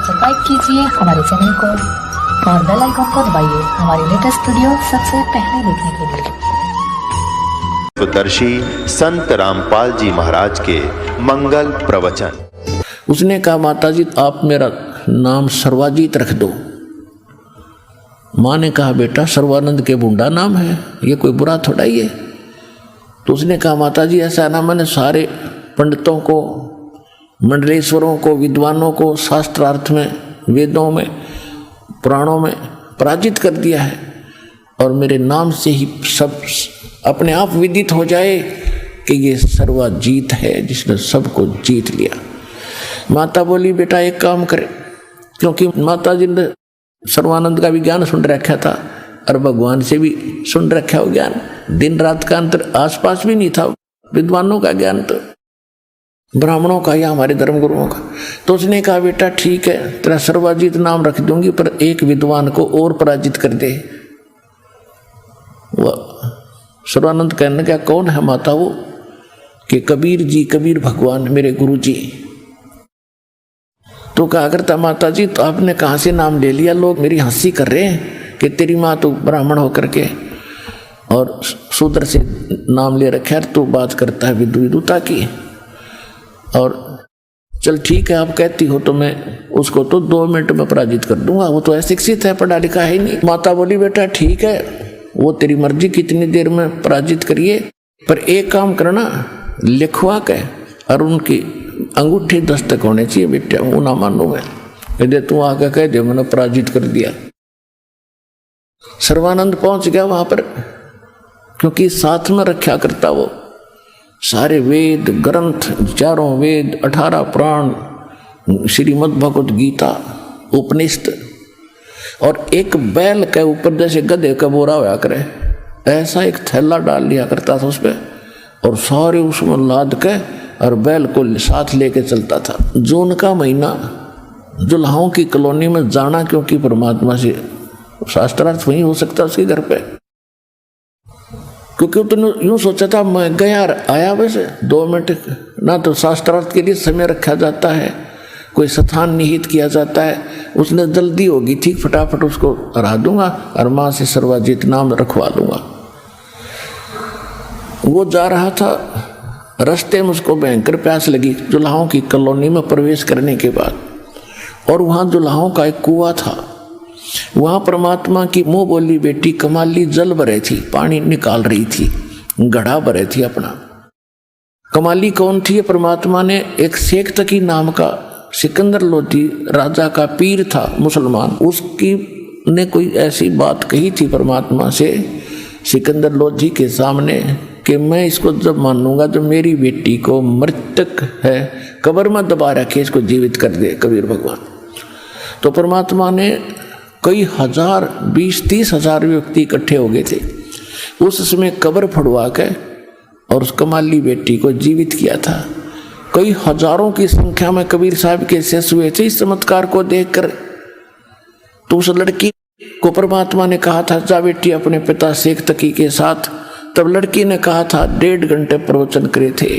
Subscribe कीजिए हमारे channel को और बेल आइकन को दबाइए हमारी लेटेस्ट वीडियो सबसे पहले देखने के लिए। दर्शी संत रामपाल जी महाराज के मंगल प्रवचन। उसने कहा, माताजी आप मेरा नाम सर्वाजीत रख दो। माँ ने कहा, बेटा सर्वानंद के बूंदा नाम है, ये कोई बुरा थोड़ा ही है। तो उसने कहा, माताजी ऐसा ना, मैंने सारे पंडितों को, मंडलेश्वरों को, विद्वानों को शास्त्रार्थ में, वेदों में, पुराणों में पराजित कर दिया है और मेरे नाम से ही सब अपने आप विदित हो जाए कि ये सर्वाजीत है जिसने सबको जीत लिया। माता बोली, बेटा एक काम करे, क्योंकि माता जी ने सर्वानंद का भी ज्ञान सुन रखा था और भगवान से भी सुन रखा हो ज्ञान, दिन रात का अंतर आसपास भी नहीं था विद्वानों का ज्ञान, तो ब्राह्मणों का या हमारे धर्म गुरुओं का। तो उसने कहा, बेटा ठीक है, तेरा सर्वाजीत नाम रख दूंगी, पर एक विद्वान को और पराजित कर दे। वह सर्वानंद कहने का, कौन है माता? वो कि कबीर जी, कबीर भगवान मेरे गुरु जी। तो कहा करता, माता जी तो आपने कहाँ से नाम ले लिया? लोग मेरी हंसी कर रहे हैं कि तेरी माँ तो ब्राह्मण होकर के और शूद्र से नाम ले रखा है, तो बात करता है विदुता की। और चल ठीक है, आप कहती हो तो मैं उसको तो 2 मिनट में पराजित कर दूंगा, वो तो अशिक्षित है, पढ़ा लिखा है नहीं। माता बोली, बेटा ठीक है, वो तेरी मर्जी, कितनी देर में पराजित करिए, पर एक काम करना, लिखवा के और उनकी अंगूठी दस्तक होने चाहिए बेटा, वो ना मानू मैं, यदि तू आके कह दे मैंने पराजित कर दिया। सर्वानंद पहुंच गया वहां पर, क्योंकि साथ में रखा करता वो सारे वेद ग्रंथ, 4 वेद, 18 पुराण, श्रीमद् भगवत गीता, उपनिषद, और एक बैल के ऊपर जैसे गधे का बोरा होया करे ऐसा एक थैला डाल लिया करता था उस पर, और सारे उसमें लाद के और बैल को साथ लेके चलता था। जून का महीना जुल्हाओं की कॉलोनी में जाना, क्योंकि परमात्मा से शास्त्रार्थ वहीं हो सकता उसके घर पे, क्योंकि तुमने यूं सोचा था मैं गया आया, वैसे 2 मिनट ना तो शास्त्रार्थ के लिए समय रखा जाता है, कोई स्थान निहित किया जाता है, उसने जल्दी होगी, ठीक फटाफट उसको हरा दूंगा और माँ से सर्वाजीत नाम रखवा लूंगा। वो जा रहा था, रास्ते में उसको भयंकर प्यास लगी जुल्हाओं की कॉलोनी में प्रवेश करने के बाद, और वहाँ जुल्हाओं का एक कुआं था, वहाँ परमात्मा की मुँह बोली बेटी कमाली जल भरे थी, पानी निकाल रही थी, घड़ा भरे थी अपना। कमाली कौन थी? परमात्मा ने एक शेख तकी नाम का सिकंदर लोधी राजा का पीर था मुसलमान, उसकी ने कोई ऐसी बात कही थी परमात्मा से सिकंदर लोधी के सामने कि मैं इसको जब मानूंगा तो मेरी बेटी को मृतक है कब्र में दबा रखे, इसको जीवित कर दे कबीर भगवान। तो परमात्मा ने कई हजार, 20-30 हजार व्यक्ति इकट्ठे हो गए थे उस समय, कब्र फड़वा के और उस कमाली बेटी को जीवित किया था। कई हजारों की संख्या में कबीर साहब के शेष हुए थे इस चमत्कार को देखकर। तो उस लड़की को परमात्मा ने कहा था, जा बेटी अपने पिता शेख तकी के साथ। तब लड़की ने कहा था, 1.5 घंटे प्रवचन करे थे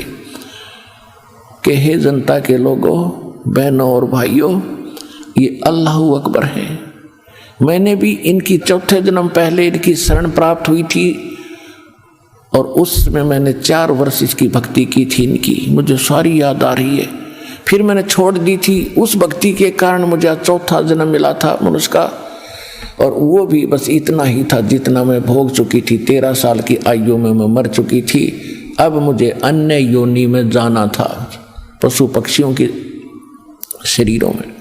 कि हे जनता के लोगों, बहनों और भाइयों, ये अल्लाह अकबर है। मैंने भी इनकी 4थे जन्म पहले इनकी शरण प्राप्त हुई थी और उसमें मैंने 4 वर्ष इसकी भक्ति की थी इनकी, मुझे सारी याद आ रही है। फिर मैंने छोड़ दी थी, उस भक्ति के कारण मुझे 4था जन्म मिला था मनुष्य का, और वो भी बस इतना ही था जितना मैं भोग चुकी थी। 13 साल की आयु में मैं मर चुकी थी, अब मुझे अन्य योनि में जाना था, पशु पक्षियों के शरीरों में।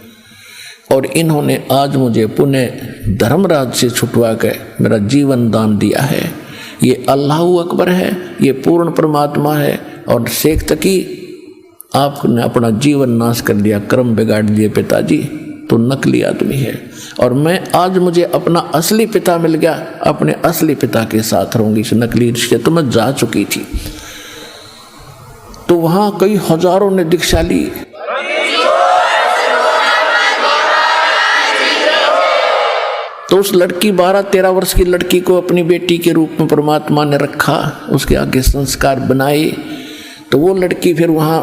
और इन्होंने आज मुझे पुनः धर्मराज से छुटवा के मेरा जीवन दान दिया है। ये अल्लाह अकबर है, ये पूर्ण परमात्मा है। और शेख तकी आपने अपना जीवन नाश कर दिया, कर्म बिगाड़ दिए पिताजी, तो नकली आदमी है। और मैं आज मुझे अपना असली पिता मिल गया, अपने असली पिता के साथ रहूंगी, इस नकली रिश्ते तो मैं जा चुकी थी। तो वहां कई हजारों ने दीक्षा ली। तो उस लड़की 12-13 वर्ष की लड़की को अपनी बेटी के रूप में परमात्मा ने रखा, उसके आगे संस्कार बनाए। तो वो लड़की फिर वहाँ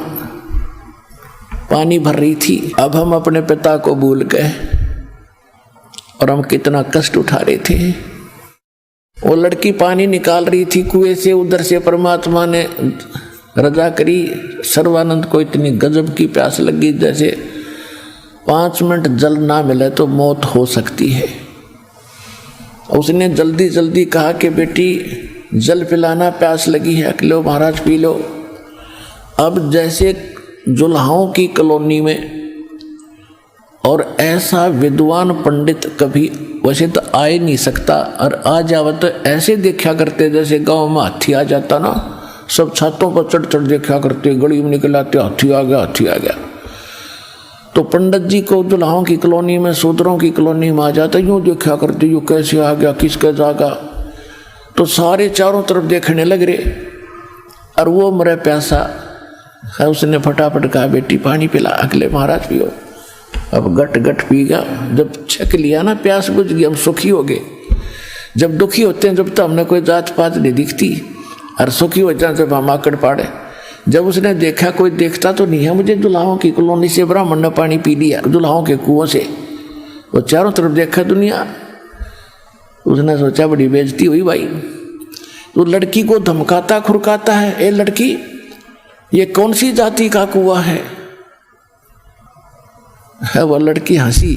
पानी भर रही थी। अब हम अपने पिता को भूल गए और हम कितना कष्ट उठा रहे थे। वो लड़की पानी निकाल रही थी कुएं से, उधर से परमात्मा ने रजा करी। सर्वानंद को इतनी गजब की प्यास लगी जैसे 5 मिनट जल ना मिले तो मौत हो सकती है। उसने जल्दी जल्दी कहा कि बेटी जल पिलाना, प्यास लगी है, लो महाराज पी लो। अब जैसे जुल्हाओं की कॉलोनी में, और ऐसा विद्वान पंडित कभी वैसे तो आ ही नहीं सकता, और आ जावा तो ऐसे देखा करते जैसे गांव में हाथी आ जाता ना, सब छतों पर चढ़ चढ़ देखा करते, गली में निकल आते, हाथी आ गया, हाथी आ गया। तो पंडित जी को दुल्हाओं की कॉलोनी में, शूद्रों की कॉलोनी में आ जाता, यूँ देखा करते, यूँ कैसे आ गया, किसके जागा। तो सारे चारों तरफ देखने लग रहे, और वो मरे प्यासा है। उसने फटाफट कहा बेटी पानी पिला, अगले महाराज पियो। अब गट गट पी गया। जब छक लिया ना, प्यास बुझ गई, हम सुखी हो गए। जब दुखी होते हैं जब तो हमने कोई जात पात नहीं दिखती, और सुखी हो जाए जब हम आकड़ पाड़े। जब उसने देखा कोई देखता तो नहीं है मुझे, दुल्हाओं की कॉलोनी से ब्राह्मण ने पानी पी लिया, दुल्हाओं के कुओं से। वो चारों तरफ देखा दुनिया, उसने सोचा बड़ी बेइज्जती हुई भाई। तो लड़की को धमकाता खुरकाता है, ए लड़की ये कौन सी जाति का कुआं है? वह लड़की हंसी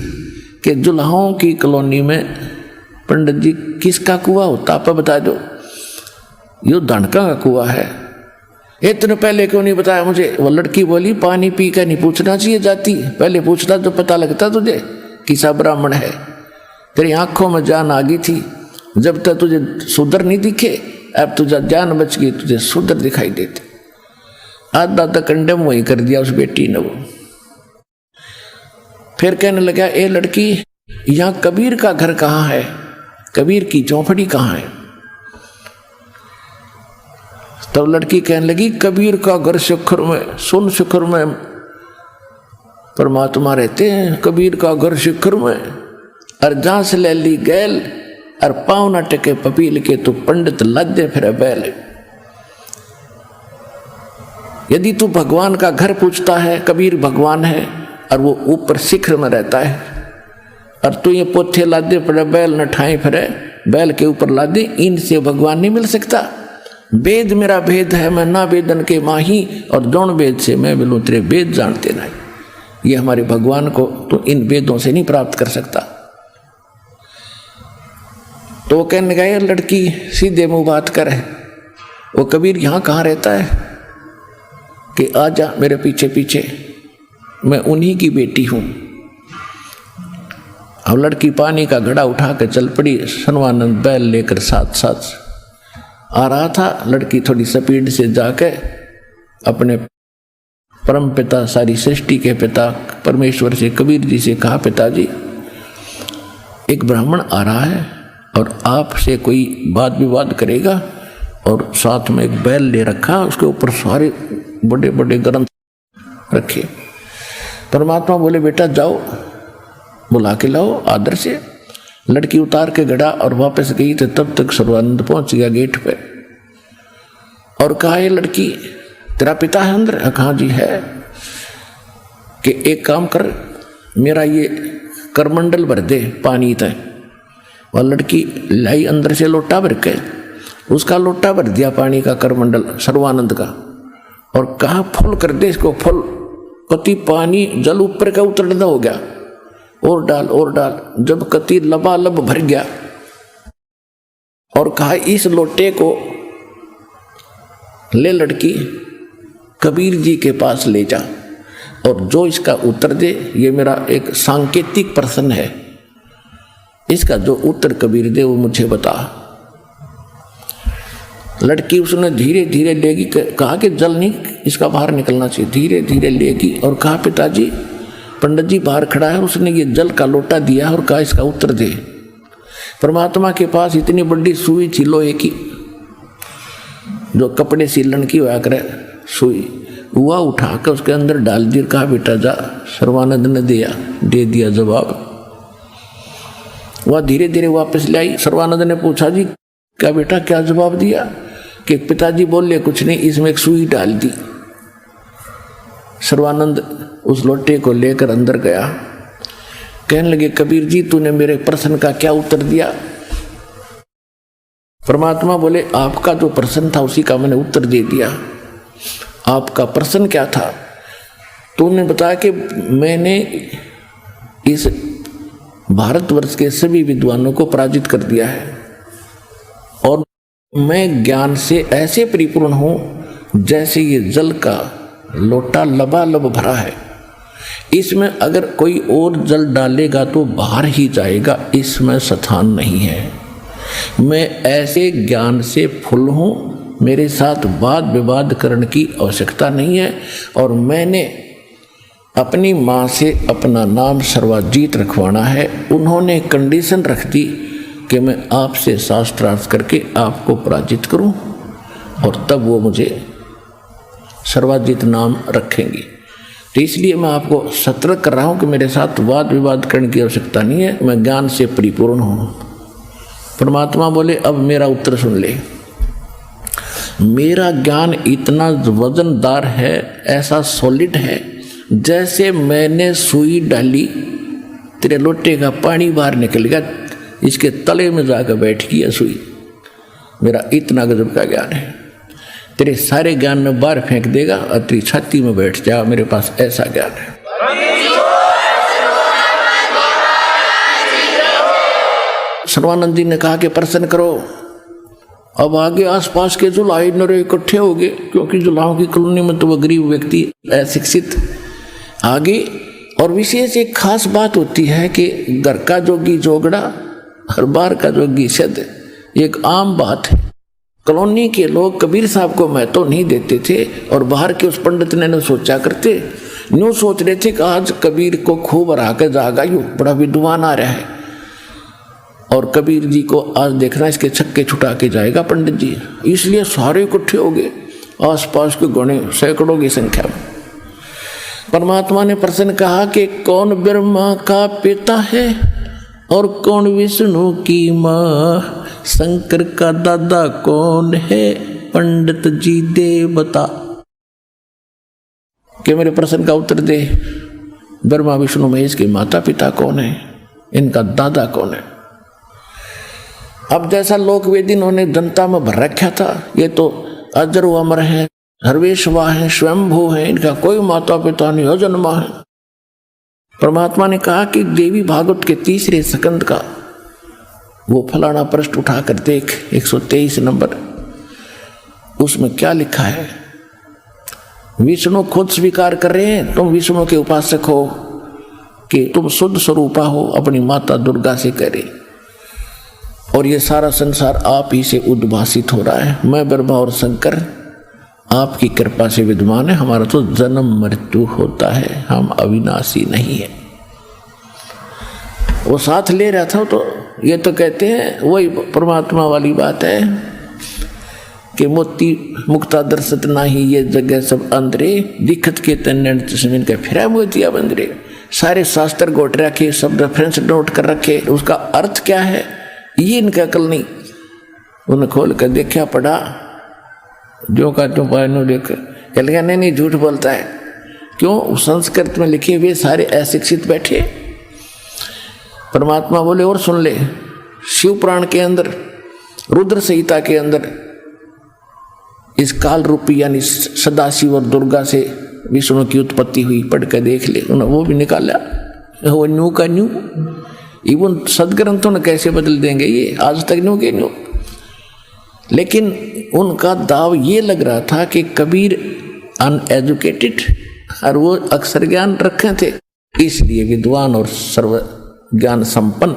कि दुल्हाओं की कॉलोनी में पंडित जी किसका कुआं होता, आप बता दो। यो धनका का कुआं है। इतने पहले क्यों नहीं बताया मुझे? वो लड़की बोली पानी पी कर नहीं पूछना चाहिए जाती, पहले पूछता तो पता लगता तुझे किसा ब्राह्मण है। तेरी आंखों में जान आ गई थी, जब तक तुझे सुधर नहीं दिखे, अब तुझे जान बच गई, तुझे सुधर दिखाई देते। आधा तक कंडम वही कर दिया उस बेटी ने। वो फिर कहने लगा ए लड़की यहाँ कबीर का घर कहाँ है, कबीर की चौपड़ी कहाँ है? तब लड़की कहने लगी कबीर का घर शिखर में, सुन शिखर में परमात्मा रहते हैं, कबीर का घर शिखर में। और जहां से ले ली गैल, और पाँव न टके पपील के, तो पंडित लद्दे फिर बैल। यदि तू भगवान का घर पूछता है, कबीर भगवान है और वो ऊपर शिखर में रहता है, और तू ये पोथे लादे पड़े बैल न ठाए फिरे, बैल के ऊपर लादे, इनसे भगवान नहीं मिल सकता। वेद मेरा भेद है, मैं ना वेदन के माही, और दौड़ वेद से मैं मिलूं तेरे वेद जानते नहीं। ये हमारे भगवान को तो इन वेदों से नहीं प्राप्त कर सकता। तो वो कहने गए लड़की सीधे मुंह बात करे, वो कबीर यहाँ कहाँ रहता है कि आ जा मेरे पीछे पीछे, मैं उन्हीं की बेटी हूँ। अब लड़की पानी का घड़ा उठा कर चल पड़ी, सर्वानंद बैल लेकर साथ साथ आ रहा था। लड़की थोड़ी स्पीड से जाके अपने परम पिता, सारी सृष्टि के पिता परमेश्वर से, कबीर जी से कहा पिताजी एक ब्राह्मण आ रहा है और आपसे कोई वाद विवाद करेगा, और साथ में एक बैल ले रखा, उसके ऊपर सारे बड़े बड़े ग्रंथ रखे। परमात्मा बोले बेटा जाओ बुला के लाओ आदर से। लड़की उतार के गड़ा और वापस गई, तो तब तक सर्वानंद पहुंच गया गेट पे और कहा ये लड़की तेरा पिता है अंदर? कहाँ जी है। कि एक काम कर, मेरा ये करमंडल भर दे पानी तय। वह लड़की लाई अंदर से लोटा भर के, उसका लोटा भर दिया पानी का करमंडल सर्वानंद का, और कहा फुल कर दे इसको, फुल। कति पानी जल ऊपर का उतरना हो गया, और डाल और डाल। जब कति लबालब भर गया, और कहा इस लोटे को ले लड़की कबीर जी के पास ले जा, और जो इसका उत्तर दे, ये मेरा एक सांकेतिक प्रश्न है, इसका जो उत्तर कबीर दे वो मुझे बता। लड़की उसने धीरे धीरे लेगी, कहा कि जल नहीं इसका बाहर निकलना चाहिए। धीरे धीरे लेगी और कहा पिताजी पंडित जी बाहर खड़ा है, उसने ये जल का लोटा दिया और कहा इसका उत्तर दे। परमात्मा के पास इतनी बड़ी सुई थी लोहे की, जो कपड़े सीलन की हुआ करे सुई, वह उठा कर उसके अंदर डाल दी, कहा बेटा जा। सर्वानंद ने दे दिया जवाब। वह धीरे धीरे वापस ले आई। सर्वानंद ने पूछा जी क्या बेटा क्या जवाब दिया? कि पिताजी बोले कुछ नहीं, इसमें एक सुई डाल दी। सर्वानंद उस लोटे को लेकर अंदर गया। कहने लगे, कबीर जी तूने मेरे प्रश्न का क्या उत्तर दिया? परमात्मा बोले, आपका जो प्रश्न था उसी का मैंने उत्तर दे दिया। आपका प्रश्न क्या था? तूने बताया कि मैंने इस भारतवर्ष के सभी विद्वानों को पराजित कर दिया है और मैं ज्ञान से ऐसे परिपूर्ण हूं जैसे ये जल का लोटा लबालब भरा है। इसमें अगर कोई और जल डालेगा तो बाहर ही जाएगा, इसमें स्थान नहीं है। मैं ऐसे ज्ञान से फुल हूं, मेरे साथ वाद विवाद करने की आवश्यकता नहीं है। और मैंने अपनी माँ से अपना नाम सर्वजीत रखवाना है। उन्होंने कंडीशन रख दी कि मैं आपसे शास्त्रार्थ करके आपको पराजित करूं और तब वो मुझे सर्वजीत नाम रखेंगे। तो इसलिए मैं आपको सतर्क कर रहा हूं कि मेरे साथ वाद विवाद करने की आवश्यकता नहीं है, मैं ज्ञान से परिपूर्ण हूं। परमात्मा बोले, अब मेरा उत्तर सुन ले। मेरा ज्ञान इतना वजनदार है, ऐसा सॉलिड है, जैसे मैंने सुई डाली तेरे लोटे का पानी बाहर निकल गया, इसके तले में जाकर बैठ गया सुई। मेरा इतना गजब का ज्ञान है, तेरे सारे ज्ञान में बाहर फेंक देगा और तेरी छाती में बैठ जा। मेरे पास ऐसा ज्ञान है। सर्वानंद जी ने कहा कि प्रश्न करो। अब आगे आसपास के जुलाही नरे इकट्ठे हो गए, क्योंकि जुलाहों की कॉलोनी में तो वो गरीब व्यक्ति अशिक्षित आगे। और विशेष एक खास बात होती है कि घर का जोगी जोगड़ा और बाहर का जोगी सद, एक आम बात है। कॉलोनी के लोग कबीर साहब को महत्व नहीं देते थे और बाहर के उस पंडित ने सोचा करते, यूँ सोच रहे थे कि आज कबीर को खूब हरा के जागा, यूँ बड़ा विद्वान आ रहा है और कबीर जी को आज देखना इसके छक्के छुटा के जाएगा पंडित जी। इसलिए सारे इकट्ठे हो गए, आसपास के गणे सैकड़ों की संख्या में। परमात्मा ने प्रश्न कहा कि कौन ब्रह्मा का पिता है और कौन विष्णु की माँ? शंकर का दादा कौन है? पंडित जी दे बता। कि मेरे प्रश्न का उत्तर दे। ब्रह्मा विष्णु महेश के माता पिता कौन है? इनका दादा कौन है? अब जैसा लोक वेद इन्होंने जनता में भर रखा था, ये तो अजर व अमर है, सर्वेश्वर है, स्वयंभू है, इनका कोई माता पिता नहीं, अजन्मा है। परमात्मा ने कहा कि देवी भागवत के 3रे स्कंद का वो फलाना पृष्ठ उठाकर देख, 123 नंबर, उसमें क्या लिखा है। विष्णु खुद स्वीकार कर रहे हैं, तुम विष्णु के उपासक हो कि तुम शुद्ध स्वरूपा हो, अपनी माता दुर्गा से करे। और ये सारा संसार आप ही से उद्भासित हो रहा है। मैं ब्रह्मा और शंकर आपकी कृपा से विद्वान है, हमारा तो जन्म मृत्यु होता है, हम अविनाशी नहीं है। वो साथ ले रहा था, तो ये तो कहते हैं वही परमात्मा वाली बात है कि मोती मुक्ता दर्शत नाही, ये जगह सब अंदरे, दिखत के तन्ने जमीन का फिरा मोतिया बंदरे। सारे शास्त्र गोट रखे, सब रेफरेंस नोट कर रखे, उसका अर्थ क्या है ये इनका अकल नहीं। उन्हें खोल कर देखा, पढ़ा, जो का जो पायनो देख कह नहीं झूठ बोलता है। क्यों? संस्कृत में लिखे हुए सारे अशिक्षित बैठे। परमात्मा बोले और सुन ले, शिव पुराण के अंदर, रुद्र संहिता के अंदर इस काल रूपी यानी सदाशिव और दुर्गा से विष्णु की उत्पत्ति हुई, पढ़ कर देख ले। उन्होंने वो भी निकाला, वो न्यू का न्यू। इवन सदग्रंथों ने कैसे बदल देंगे ये, आज तक न्यू के न्यू। लेकिन उनका दाव ये लग रहा था कि कबीर अनएजुकेटेड और वो अक्षर ज्ञान रखे थे, इसलिए विद्वान और सर्व ज्ञान संपन्न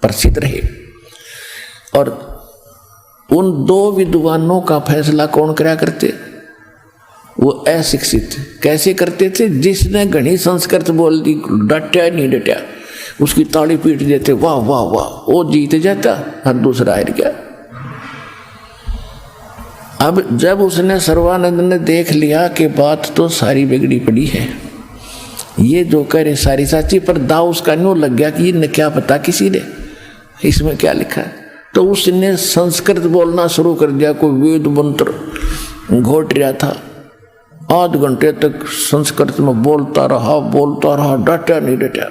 प्रसिद्ध रहे। और उन 2 विद्वानों का फैसला कौन करा करते? वो अशिक्षित कैसे करते थे? जिसने घनी संस्कृत बोल दी, डटा नहीं डटा, उसकी ताली पीट देते, वाह वाह वाह, वो जीत जाता और दूसरा हार गया। अब जब उसने सर्वानंद ने देख लिया कि बात तो सारी बिगड़ी पड़ी है, ये जो करे सारी साची, पर दाव उसका न्यू लग गया कि ये क्या पता किसी ने इसमें क्या लिखा है। तो उसने संस्कृत बोलना शुरू कर दिया, कोई वेद मंत्र घोट रहा था, आध घंटे तक संस्कृत में बोलता रहा, डटा नहीं डटा।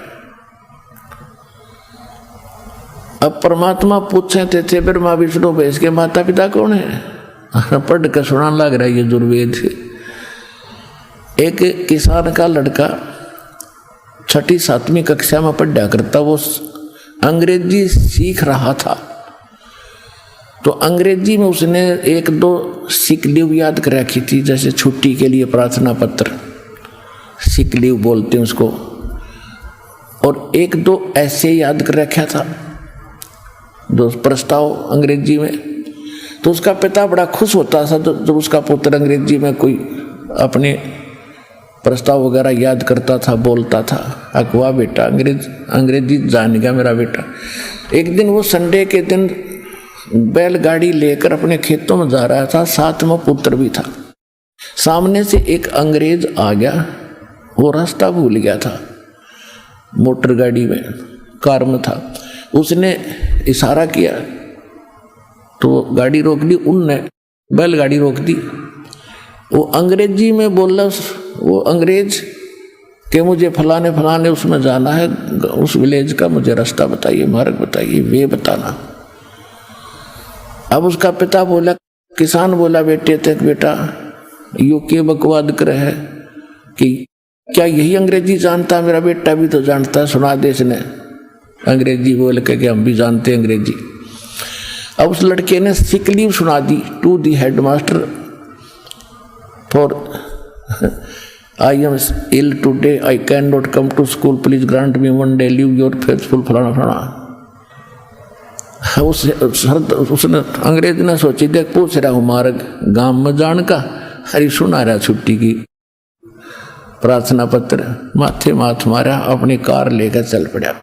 अब परमात्मा पूछे थे ब्रह्मा विष्णु महेश के माता पिता कौन है? पढ़ कर सुनाने लग रहा है ये दुर्वेद। एक किसान का लड़का 6ठी 7वीं कक्षा में पढ़ा करता, वो अंग्रेजी सीख रहा था। तो अंग्रेजी में उसने 1-2 सिक लीव याद कर रखी थी, जैसे छुट्टी के लिए प्रार्थना पत्र, सिक लीव बोलते हैं उसको, और 1-2 ऐसे याद कर रखा था, 2 प्रस्ताव अंग्रेजी में। तो उसका पिता बड़ा खुश होता था जब उसका पुत्र अंग्रेजी में कोई अपने प्रस्ताव वगैरह याद करता था, बोलता था। अकवा बेटा अंग्रेजी जान गया मेरा बेटा। एक दिन वो संडे के दिन बैलगाड़ी लेकर अपने खेतों में जा रहा था, साथ में पुत्र भी था। सामने से एक अंग्रेज आ गया, वो रास्ता भूल गया था, मोटर गाड़ी में, कार में था। उसने इशारा किया तो गाड़ी रोक दी, उनने बैलगाड़ी रोक दी। वो अंग्रेजी में बोला, वो अंग्रेज कि मुझे फलाने उसमें जाना है, उस विलेज का मुझे रास्ता बताइए, मार्ग बताइए, वे बताना। अब उसका पिता बोला, किसान बोला, बेटा यू के बकवाद कर है कि क्या यही अंग्रेजी जानता? मेरा बेटा भी तो जानता, सुना दे इसने अंग्रेजी बोल के कि हम भी जानते अंग्रेजी। अब उस लड़के ने सिक लीव सुना दी to the headmaster for I am ill today, I can not come to school, please grant me 1 day leave, your faithful फलाना। उसने अंग्रेज ने सोची, देख पूछ रहा हूँ मार्ग गांव में जान का, हरी सुना रहा छुट्टी की प्रार्थना पत्र, माथे माथ मारा, अपनी कार लेकर चल पड़ा।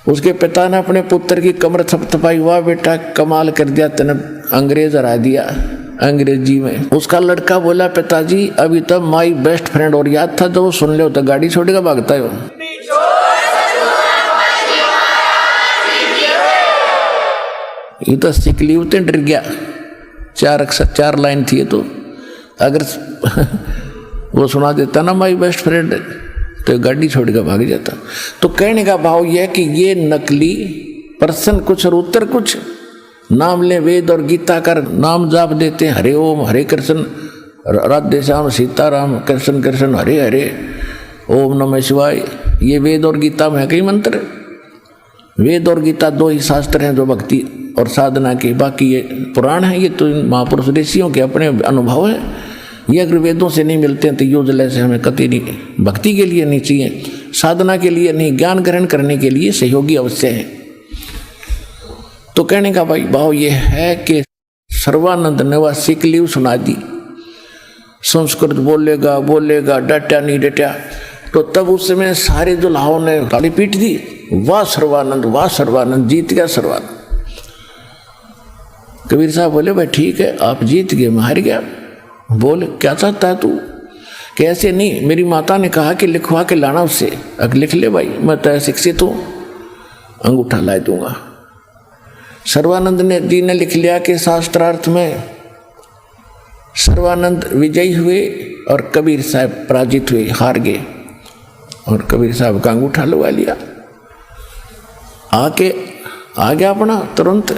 उसके पिता ने अपने पुत्र की कमर थपथपाई, वाह बेटा कमाल कर दिया, तने अंग्रेज हरा दिया अंग्रेजी में। उसका लड़का बोला, पिताजी अभी तक माई बेस्ट फ्रेंड और याद था, जब वो सुन ले तो गाड़ी छोड़ेगा, भागता है। ये तो सिक लीव तो डर गया, 4 अक्षर 4 लाइन थी। तो अगर वो सुना देता ना माई बेस्ट फ्रेंड, तो गाड़ी छोड़ कर भाग जाता। तो कहने का भाव यह कि ये नकली प्रश्न कुछ और उत्तर कुछ, नाम ले वेद और गीता का नाम जाप देते हैं, हरे ओम हरे कृष्ण राधे श्याम सीताराम कृष्ण कृष्ण हरे हरे ओम नमः शिवाय। ये वेद और गीता में है कई मंत्र। वेद और गीता 2 ही शास्त्र हैं जो भक्ति और साधना के, बाकी ये पुराण है, ये तो महापुरुष ऋषियों के अपने अनुभव है। ये अगर वेदों से नहीं मिलते हैं तो यूजलेस है, हमें कतई नहीं, भक्ति के लिए नहीं चाहिए, साधना के लिए नहीं, ज्ञान ग्रहण करने के लिए सहयोगी अवश्य है। तो कहने का भाव ये है कि सर्वानंद ने वह सिक लीव सुना दी, संस्कृत बोलेगा डटा नहीं डटा। तो तब उस समय सारे दुल्हाओं ने ताली पीट दी, वाह सर्वानंद, जीत गया सर्वानंद। कबीर साहब बोले, भाई ठीक है आप जीत गए, मैं हार गया। बोल क्या चाहता है तू? कैसे नहीं, मेरी माता ने कहा कि लिखवा के लाना उससे। अब लिख ले भाई, मैं तो शिक्षित हूँ, अंगूठा ला दूंगा। सर्वानंद जी ने लिख लिया कि शास्त्रार्थ में सर्वानंद विजयी हुए और कबीर साहब पराजित हुए, हार गए। और कबीर साहब का अंगूठा लगा लिया, आके आ गया अपना तुरंत।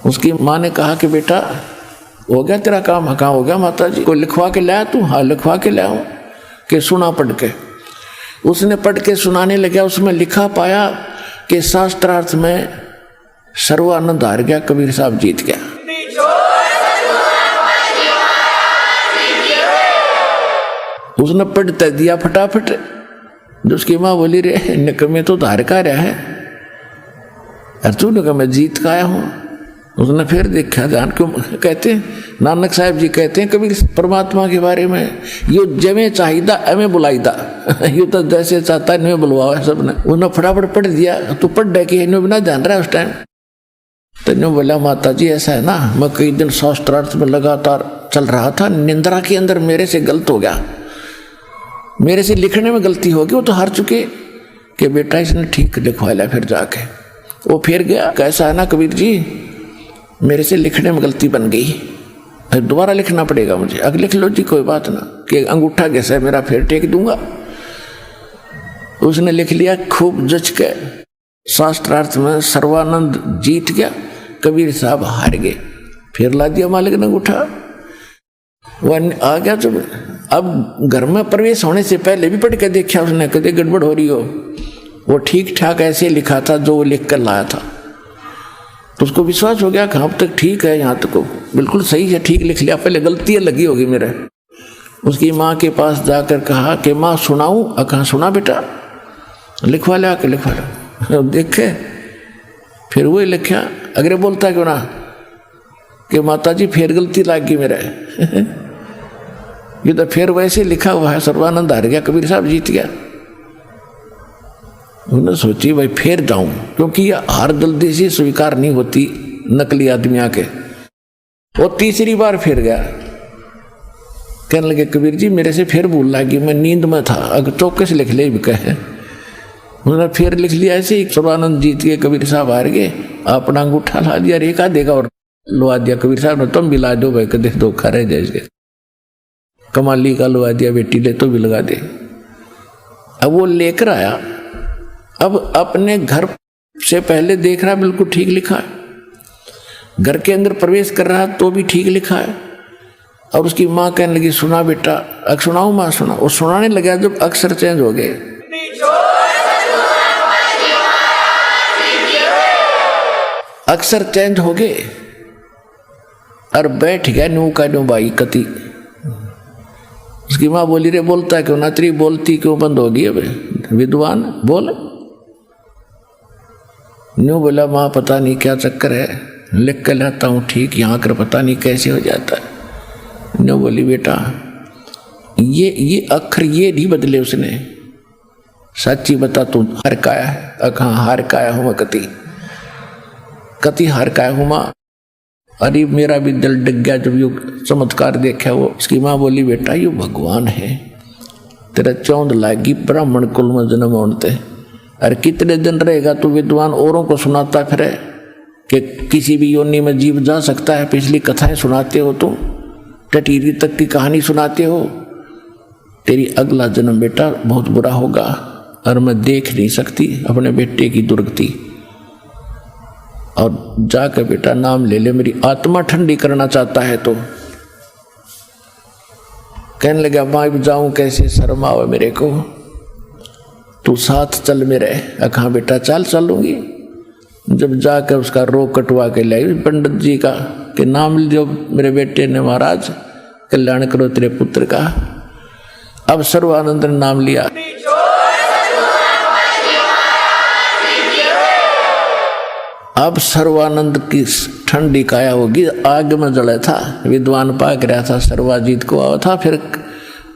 उसकी माँ ने कहा कि बेटा हो गया तेरा काम? कहाँ हो गया माता जी? को लिखवा के लाया तू? हाँ लिखवा के लाया हूँ। कि सुना पढ़ के। उसने पढ़ के सुनाने लगा, उसमें लिखा पाया कि शास्त्रार्थ में सर्वानंद हार गया, कबीर साहब जीत गया। उसने पढ़ते दिया फटाफट। जो उसकी माँ बोली, रे निकमे तो हार का रहा है, अरे तू निकम मैं जीत का आया हूँ। उसने फिर देखा, जान क्यों कहते हैं, नानक साहब जी कहते हैं कबीर परमात्मा के बारे में, यो जमे चाहिदा एवं बुलाईदा, यो तो जैसे चाहता है इन्हें बुलवाओ सबने। उसने फटाफट पढ़ दिया। तो पढ़ डे कि इन्हें बिना जान रहा है उस टाइम। तो इन्हें बोला, माता जी ऐसा है ना, मैं कई दिन शास्त्रार्थ में लगातार चल रहा था, निंद्रा के अंदर मेरे से गलत हो गया, मेरे से लिखने में गलती होगी। वो तो हार चुके कि बेटा इसने ठीक लिखवा लिया। फिर जाके वो फिर गया, कैसा है ना कबीर जी, मेरे से लिखने में गलती बन गई, फिर दोबारा लिखना पड़ेगा मुझे। अगर लिख लो जी कोई बात ना, कि अंगूठा कैसा है मेरा फिर टेक दूंगा। उसने लिख लिया खूब जच के, शास्त्रार्थ में सर्वानंद जीत गया, कबीर साहब हार गए। फिर ला दिया मालिक ने अंगूठा, वह आ गया। तो अब घर में प्रवेश होने से पहले भी पढ़ के देखा उसने, कभी गड़बड़ हो रही हो, वो ठीक ठाक ऐसे लिखा था जो वो लिख कर लाया था। तो उसको विश्वास हो गया कि अब तक ठीक है, यहाँ तक बिल्कुल सही है, ठीक लिख लिया, पहले गलतियाँ लगी होगी मेरे। उसकी माँ के पास जाकर कहा कि माँ सुनाऊँ? कहा सुना बेटा, लिखवा लिया के लिखवा लिया। देखे फिर वही लिखा। अगर बोलता क्यों ना कि माता जी फिर गलती लग गई मेरे ये तो फिर वैसे लिखा हुआ है, सर्वानंद हार गया, कबीर साहब जीत गया। उन्होंने सोची भाई फिर जाऊं, क्योंकि यह हार जल्दी से स्वीकार नहीं होती नकली आदमी आके। वो तीसरी बार फिर गया, कहने लगे कबीर जी मेरे से फिर भूल लगी, मैं नींद में था, अगर चौकस लिख ले भी कहे। उन्होंने फिर लिख लिया ऐसे ही, सर्वानंद जीत गए, कबीर साहब हार गए। अपना अंगूठा ला दिया, रेखा देगा और लुआ दिया। कबीर साहब ने तुम भी ला दो भाई, कदे धोखा रह जाएगा। कमाली का लुआ दिया, बेटी ले तो भी लगा दे। अब वो लेकर आया, अब अपने घर से पहले देख रहा बिल्कुल ठीक लिखा है, घर के अंदर प्रवेश कर रहा तो भी ठीक लिखा है। और उसकी माँ कहने लगी सुना बेटा, सुनाऊं माँ सुना। और सुनाने लगा जब अक्षर चेंज हो गए, अक्षर चेंज हो गए और बैठ गया न्यू का न्यू बाई कति। उसकी माँ बोली रे बोलता क्यों ना, तेरी बोलती क्यों बंद होगी? अब विद्वान बोल। न्यू बोला माँ पता नहीं क्या चक्कर है, लिख कर लाता हूँ ठीक, यहाँ कर पता नहीं कैसे हो जाता है। न्यू बोली बेटा ये अक्षर ये नहीं बदले उसने, सच्ची बता तू हार काया है? कहाँ हार काया हूँ मैं, कति हार काया हूँ माँ। अरे मेरा भी दिल डग गया जब यो चमत्कार देखा। वो उसकी माँ बोली बेटा यो भगवान है, तेरा चौंध लागी ब्राह्मण कुल में जन्म होते। अरे कितने दिन रहेगा तू विद्वान औरों को सुनाता फिरे कि किसी भी योनि में जीव जा सकता है? पिछली कथाएं सुनाते हो तुम, टटीरी तक की कहानी सुनाते हो। तेरी अगला जन्म बेटा बहुत बुरा होगा और मैं देख नहीं सकती अपने बेटे की दुर्गति। और जाकर बेटा नाम ले ले, मेरी आत्मा ठंडी करना चाहता है तो। कहने लगा मैं जाऊं कैसे, शर्म आवे मेरे को, तू साथ चल मेरे। कहा बेटा चल चलूंगी। जब जाकर उसका रोग कटवा के लाई पंडित जी का कि नाम लियो मेरे बेटे ने, महाराज कल्याण करो तेरे पुत्र का। अब सर्वानंद ने नाम लिया। अब सर्वानंद की ठंडी काया होगी, आग में जला था, विद्वान पाक रहा था, सर्वाजीत को आया था।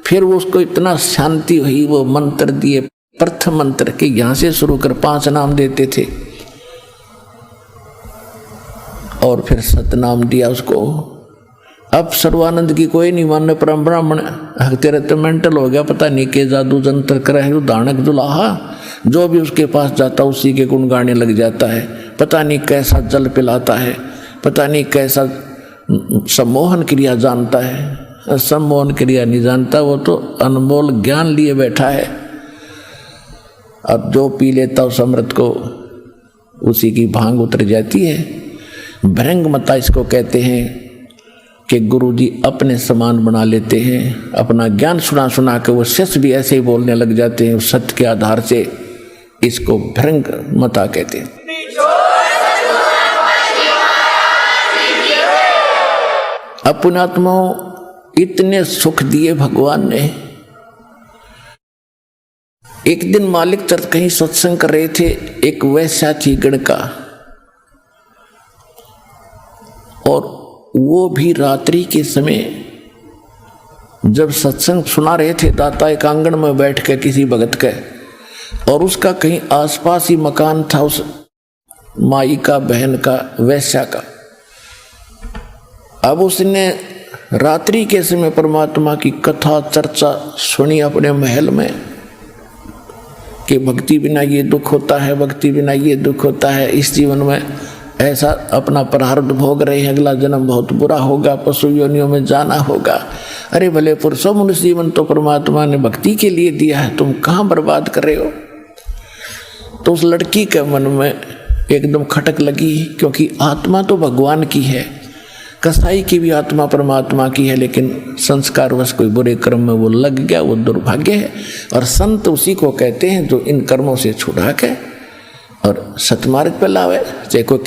फिर उसको इतना शांति हुई, वो मंत्र दिए, प्रथम मंत्र के यहाँ से शुरू कर 5 नाम देते थे और फिर सतनाम दिया उसको। अब सर्वानंद की कोई नहीं मानने, परम ब्राह्मण तेरा तो मेंटल हो गया, पता नहीं के जादू जंतर करे है, दानक दुलाहा जो भी उसके पास जाता उसी के गुण गाने लग जाता है। पता नहीं कैसा जल पिलाता है, पता नहीं कैसा सम्मोहन क्रिया जानता है। सम्मोहन क्रिया नहीं जानता, वो तो अनमोल ज्ञान लिए बैठा है। अब जो पी लेता उस अमृत को उसी की भांग उतर जाती है। भृंग मता इसको कहते हैं कि गुरुजी अपने समान बना लेते हैं, अपना ज्ञान सुना सुना के वो शिष्य भी ऐसे ही बोलने लग जाते हैं सत्य के आधार से। इसको भृंग मता कहते हैं। पुण्यात्माओं इतने सुख दिए भगवान ने। एक दिन मालिक चर्च कहीं सत्संग कर रहे थे, एक वैश्या थी गणका, और वो भी रात्रि के समय जब सत्संग सुना रहे थे दाता एक आंगन में बैठ के किसी भगत के, और उसका कहीं आसपास ही मकान था उस माई का, बहन का, वैश्या का। अब उसने रात्रि के समय परमात्मा की कथा चर्चा सुनी अपने महल में कि भक्ति बिना ये दुख होता है, भक्ति बिना ये दुख होता है, इस जीवन में ऐसा अपना प्रारब्ध भोग रहे हैं, अगला जन्म बहुत बुरा होगा, पशु योनियों में जाना होगा। अरे भले पुरुषों मनुष्य जीवन तो परमात्मा ने भक्ति के लिए दिया है, तुम कहाँ बर्बाद कर रहे हो। तो उस लड़की के मन में एकदम खटक लगी, क्योंकि आत्मा तो भगवान की है, कसाई की भी आत्मा परमात्मा की है, लेकिन संस्कारवश कोई बुरे कर्म में वो लग गया, वो दुर्भाग्य है। और संत उसी को कहते हैं जो इन कर्मों से छुड़ा के और सतमार्ग पर लावे। चाहे कोई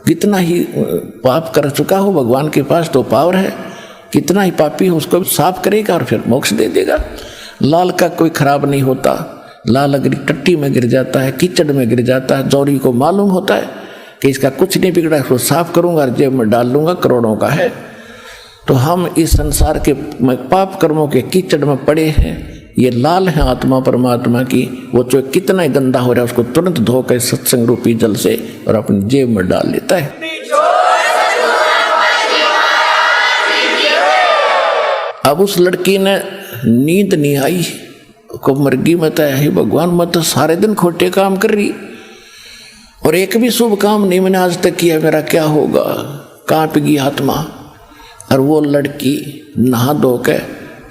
कितना ही पाप कर चुका हो, भगवान के पास तो पावर है, कितना ही पापी हो उसको साफ करेगा और फिर मोक्ष दे देगा। लाल का कोई खराब नहीं होता, लाल अगर टट्टी में गिर जाता है, कीचड़ में गिर जाता है, जौहरी को मालूम होता है कि इसका कुछ नहीं बिगड़ा, इसको साफ करूंगा और जेब में डाल लूंगा, करोड़ों का है। तो हम इस संसार के पाप कर्मों के कीचड़ में पड़े हैं। ये लाल है आत्मा परमात्मा की, वो जो कितना ही गंदा हो रहा है उसको तुरंत धोकर सत्संग रूपी जल से और अपनी जेब में डाल लेता है। अब उस लड़की ने नींद नहीं आई, को मर्गी मत है भगवान, मत तो सारे दिन खोटे काम कर रही और एक भी शुभ काम नहीं मैंने आज तक किया, मेरा क्या होगा। कांप गई आत्मा। और वो लड़की नहा धो के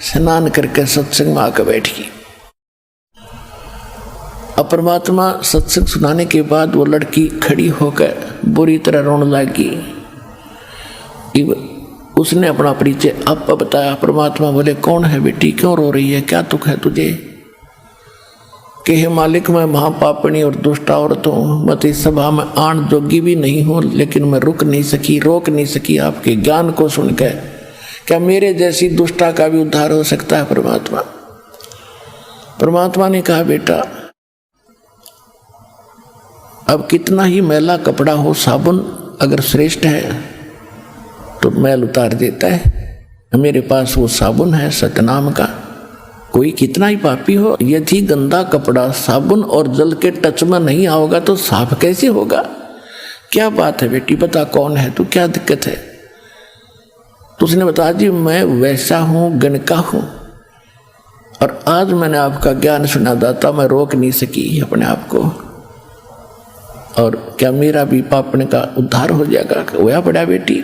स्नान करके सत्संग में आकर बैठ गई। अब परमात्मा सत्संग सुनाने के बाद वो लड़की खड़ी होकर बुरी तरह रोने लगी। उसने अपना परिचय अब बताया। परमात्मा बोले, कौन है बेटी, क्यों रो रही है, क्या दुख है तुझे। कि हे मालिक, मैं महापापणी और दुष्ट औरत हूँ, मैं इस सभा में आन जोगी भी नहीं हूँ, लेकिन मैं रोक नहीं सकी आपके ज्ञान को सुनकर। क्या मेरे जैसी दुष्टा का भी उद्धार हो सकता है परमात्मा ने कहा, बेटा अब कितना ही मैला कपड़ा हो, साबुन अगर श्रेष्ठ है तो मैल उतार देता है। मेरे पास वो साबुन है सतनाम का। कोई कितना ही पापी हो, यदि गंदा कपड़ा साबुन और जल के टच में नहीं आओगा तो साफ कैसे होगा। क्या बात है बेटी, बता कौन है तू, क्या दिक्कत है। तो उसने बताया, जी मैं वैसा हूँ, गणका हूँ, और आज मैंने आपका ज्ञान सुना दाता, मैं रोक नहीं सकी अपने आप को, और क्या मेरा भी पापने का उद्धार हो जाएगा। होया बड़ा बेटी,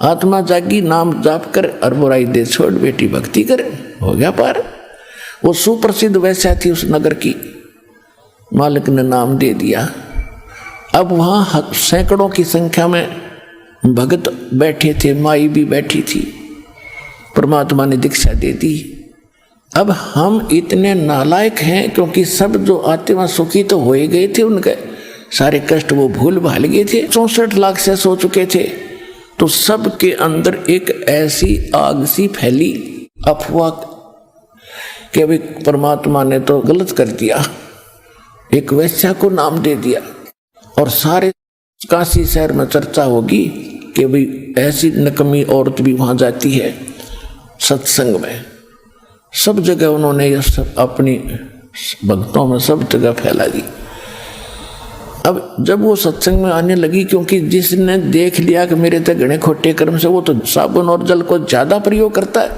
आत्मा जागी, नाम जाप कर और बुराई दे छोड़, बेटी भक्ति कर, हो गया पार। वो सुप्रसिद्ध वैसा थी उस नगर की, मालिक ने नाम दे दिया। अब वहाँ सैकड़ों की संख्या में भगत बैठे थे, माई भी बैठी थी। परमात्मा ने दीक्षा दे दी। अब हम इतने नालायक हैं, क्योंकि सब जो आते वहाँ सुखी तो हो ही गए थे, उनके सारे कष्ट वो भूल भाल गए थे। 64 लाख से सो चुके थे। तो सब के अंदर एक ऐसी आग सी फैली अफवाह कि भाई परमात्मा ने तो गलत कर दिया, एक वैश्या को नाम दे दिया, और सारे काशी शहर में चर्चा होगी कि भाई ऐसी नकमी औरत भी वहां जाती है सत्संग में। सब जगह उन्होंने ये सब अपनी भक्तों में सब जगह फैला दी। अब जब वो सत्संग में आने लगी, क्योंकि जिसने देख लिया कि मेरे तक घने खोटे कर्म से, वो तो साबुन और जल को ज्यादा प्रयोग करता है,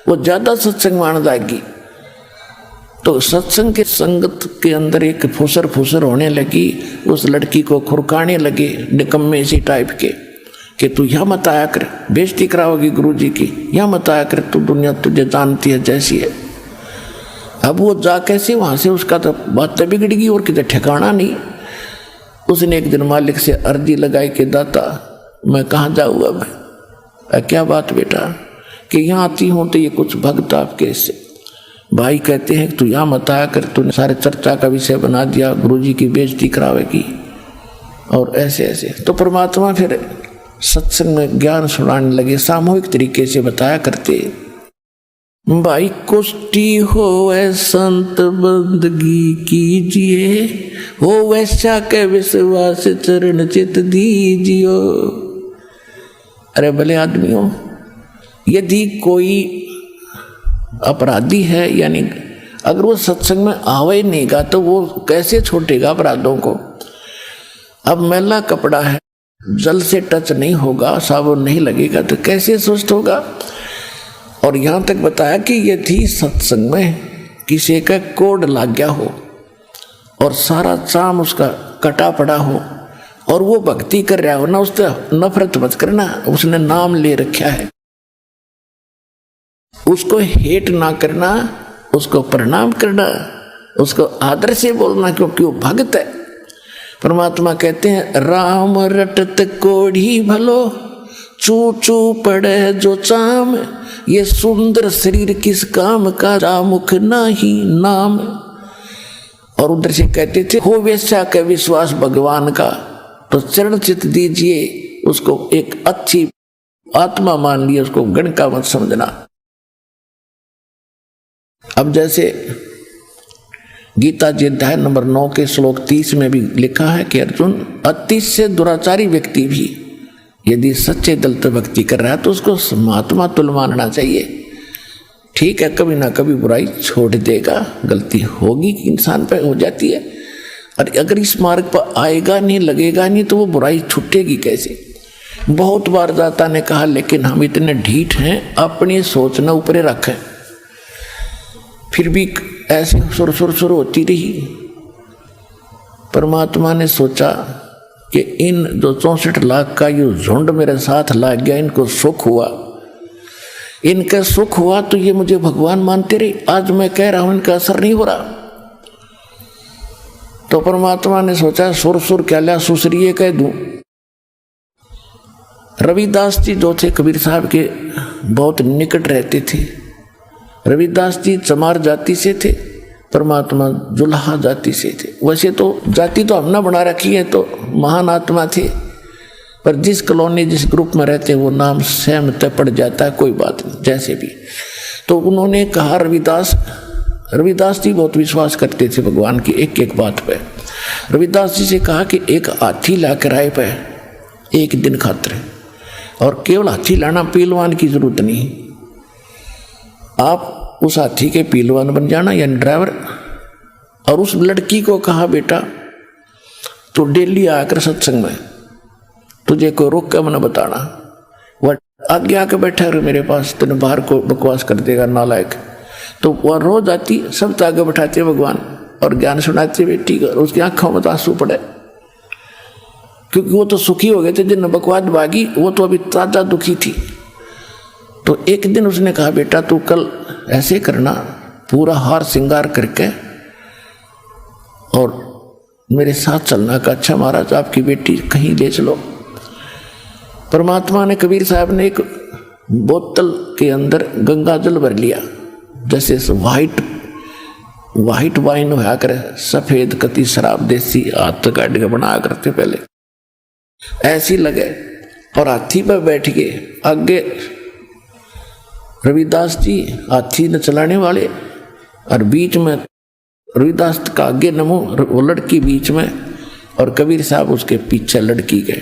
वो ज्यादा सत्संग में आने लगी। तो सत्संग के संगत के अंदर एक फुसर होने लगी। उस लड़की को खुरकाने लगे निकम्मे सी टाइप के कि तू यहाँ मत आया कर, बेइज्जती कराओगी गुरु जी की, यहाँ मत आया कर, तू दुनिया तुझे जानती है जैसी है। अब वो जा कैसे वहाँ से, उसका तो बात बिगड़ गई और किधर ठिकाना नहीं। उसने एक दिन मालिक से अर्जी लगाई कि दाता मैं कहाँ जाऊँ अब। क्या बात बेटा, कि यहाँ आती हूँ तो ये कुछ भक्त आपके से भाई कहते हैं तू यहाँ मत आया कर, तूने सारे चर्चा का विषय बना दिया, गुरुजी की बेइज्जती करावेगी और ऐसे ऐसे। तो परमात्मा फिर सत्संग में ज्ञान सुनाने लगे, सामूहिक तरीके से बताया करते। भाई कुष्टी होवे संत बंदगी कीजिए, हो वैसा के विश्वास चरण चित दीजियो। अरे भले आदमियों, यदि कोई अपराधी है, यानी अगर वो सत्संग में आवे नहीं गा तो वो कैसे छोड़ेगा अपराधों को। अब मैला कपड़ा है, जल से टच नहीं होगा, साबुन नहीं लगेगा तो कैसे स्वस्थ होगा। और यहाँ तक बताया कि यदि सत्संग में किसी का कोड लग गया हो और सारा चाम उसका कटा पड़ा हो और वो भक्ति कर रहा हो ना, उससे नफरत मत करना, उसने नाम ले रखा है, उसको हेट ना करना, उसको प्रणाम करना, उसको आदर से बोलना, क्योंकि वो भक्त है। परमात्मा कहते हैं राम रटत कोढ़ी भलो, चू चू पड़े जो चाम, ये सुंदर शरीर किस काम का, रामुख नाही नाम। और उधर से कहते थे हो वैसा का विश्वास भगवान का, तो चरण चित दीजिए, उसको एक अच्छी आत्मा मान लिया, उसको गण का मत समझना। अब जैसे गीता जी अध्याय नंबर 9 के श्लोक 30 में भी लिखा है कि अर्जुन, अति से दुराचारी व्यक्ति भी यदि सच्चे दिल से भक्ति कर रहा है तो उसको महात्मा तुल्य मानना चाहिए। ठीक है, कभी ना कभी बुराई छोड़ देगा, गलती होगी कि इंसान पे हो जाती है, और अगर इस मार्ग पर आएगा नहीं, लगेगा नहीं, तो वो बुराई छूटेगी कैसे। बहुत बार दाता ने कहा, लेकिन हम इतने ढीठ हैं, अपनी सोच न ऊपरे रखें, फिर भी ऐसे सुर होती रही। परमात्मा ने सोचा कि इन जो 64 लाख का ये झुंड मेरे साथ लाग गया, इनको सुख हुआ, इनका सुख हुआ तो ये मुझे भगवान मानते रहे, आज मैं कह रहा हूं इनका असर नहीं हो रहा। तो परमात्मा ने सोचा सुर क्या लिया, सुसरिये कह दूं। रविदास जी जो थे कबीर साहब के बहुत निकट रहते थे। रविदास जी चमार जाति से थे, परमात्मा जुल्हा जाति से थे। वैसे तो जाति तो हमने बना रखी है, तो महान आत्मा थे, पर जिस कॉलोनी जिस ग्रुप में रहते हैं वो नाम स्वयं तय पड़ जाता है, कोई बात नहीं, जैसे भी। तो उन्होंने कहा, रविदास जी बहुत विश्वास करते थे भगवान की एक एक बात पे। रविदास जी से कहा कि एक हाथी ला किराए पे एक दिन खातिर, और केवल हाथी लाना, पहलवान की जरूरत नहीं, आप उस हाथी के पहलवान बन जाना, यानी ड्राइवर। और उस लड़की को कहा, बेटा तो डेली आकर सत्संग में तुझे कोई रोक के मना बताना। वह आगे आके बैठा है मेरे पास, तेने बाहर को बकवास कर देगा नालायक। तो वह रोज आती, सब आगे बैठाते भगवान और ज्ञान सुनाते बेटी को, उसकी आंखों में आंसू पड़े, क्योंकि वो तो सुखी हो गए थे, जिन बकवास भागी वो तो अभी ताजा दुखी थी। तो एक दिन उसने कहा, बेटा तू कल ऐसे करना, पूरा हार श्रृंगार करके और मेरे साथ चलना। का अच्छा महाराज, आपकी बेटी कहीं ले चलो। परमात्मा ने, कबीर साहब ने एक बोतल के अंदर गंगा जल भर लिया, जैसे वाइट वाइन होया करे, सफेद कति शराब देसी हाथ काट के बना करते पहले, ऐसी लगे, और हाथी पर बैठ गए। आगे रविदास जी हाथी न चलाने वाले, और बीच में रविदास का आगे नमो, वो लड़की बीच में, और कबीर साहब उसके पीछे लड़की के,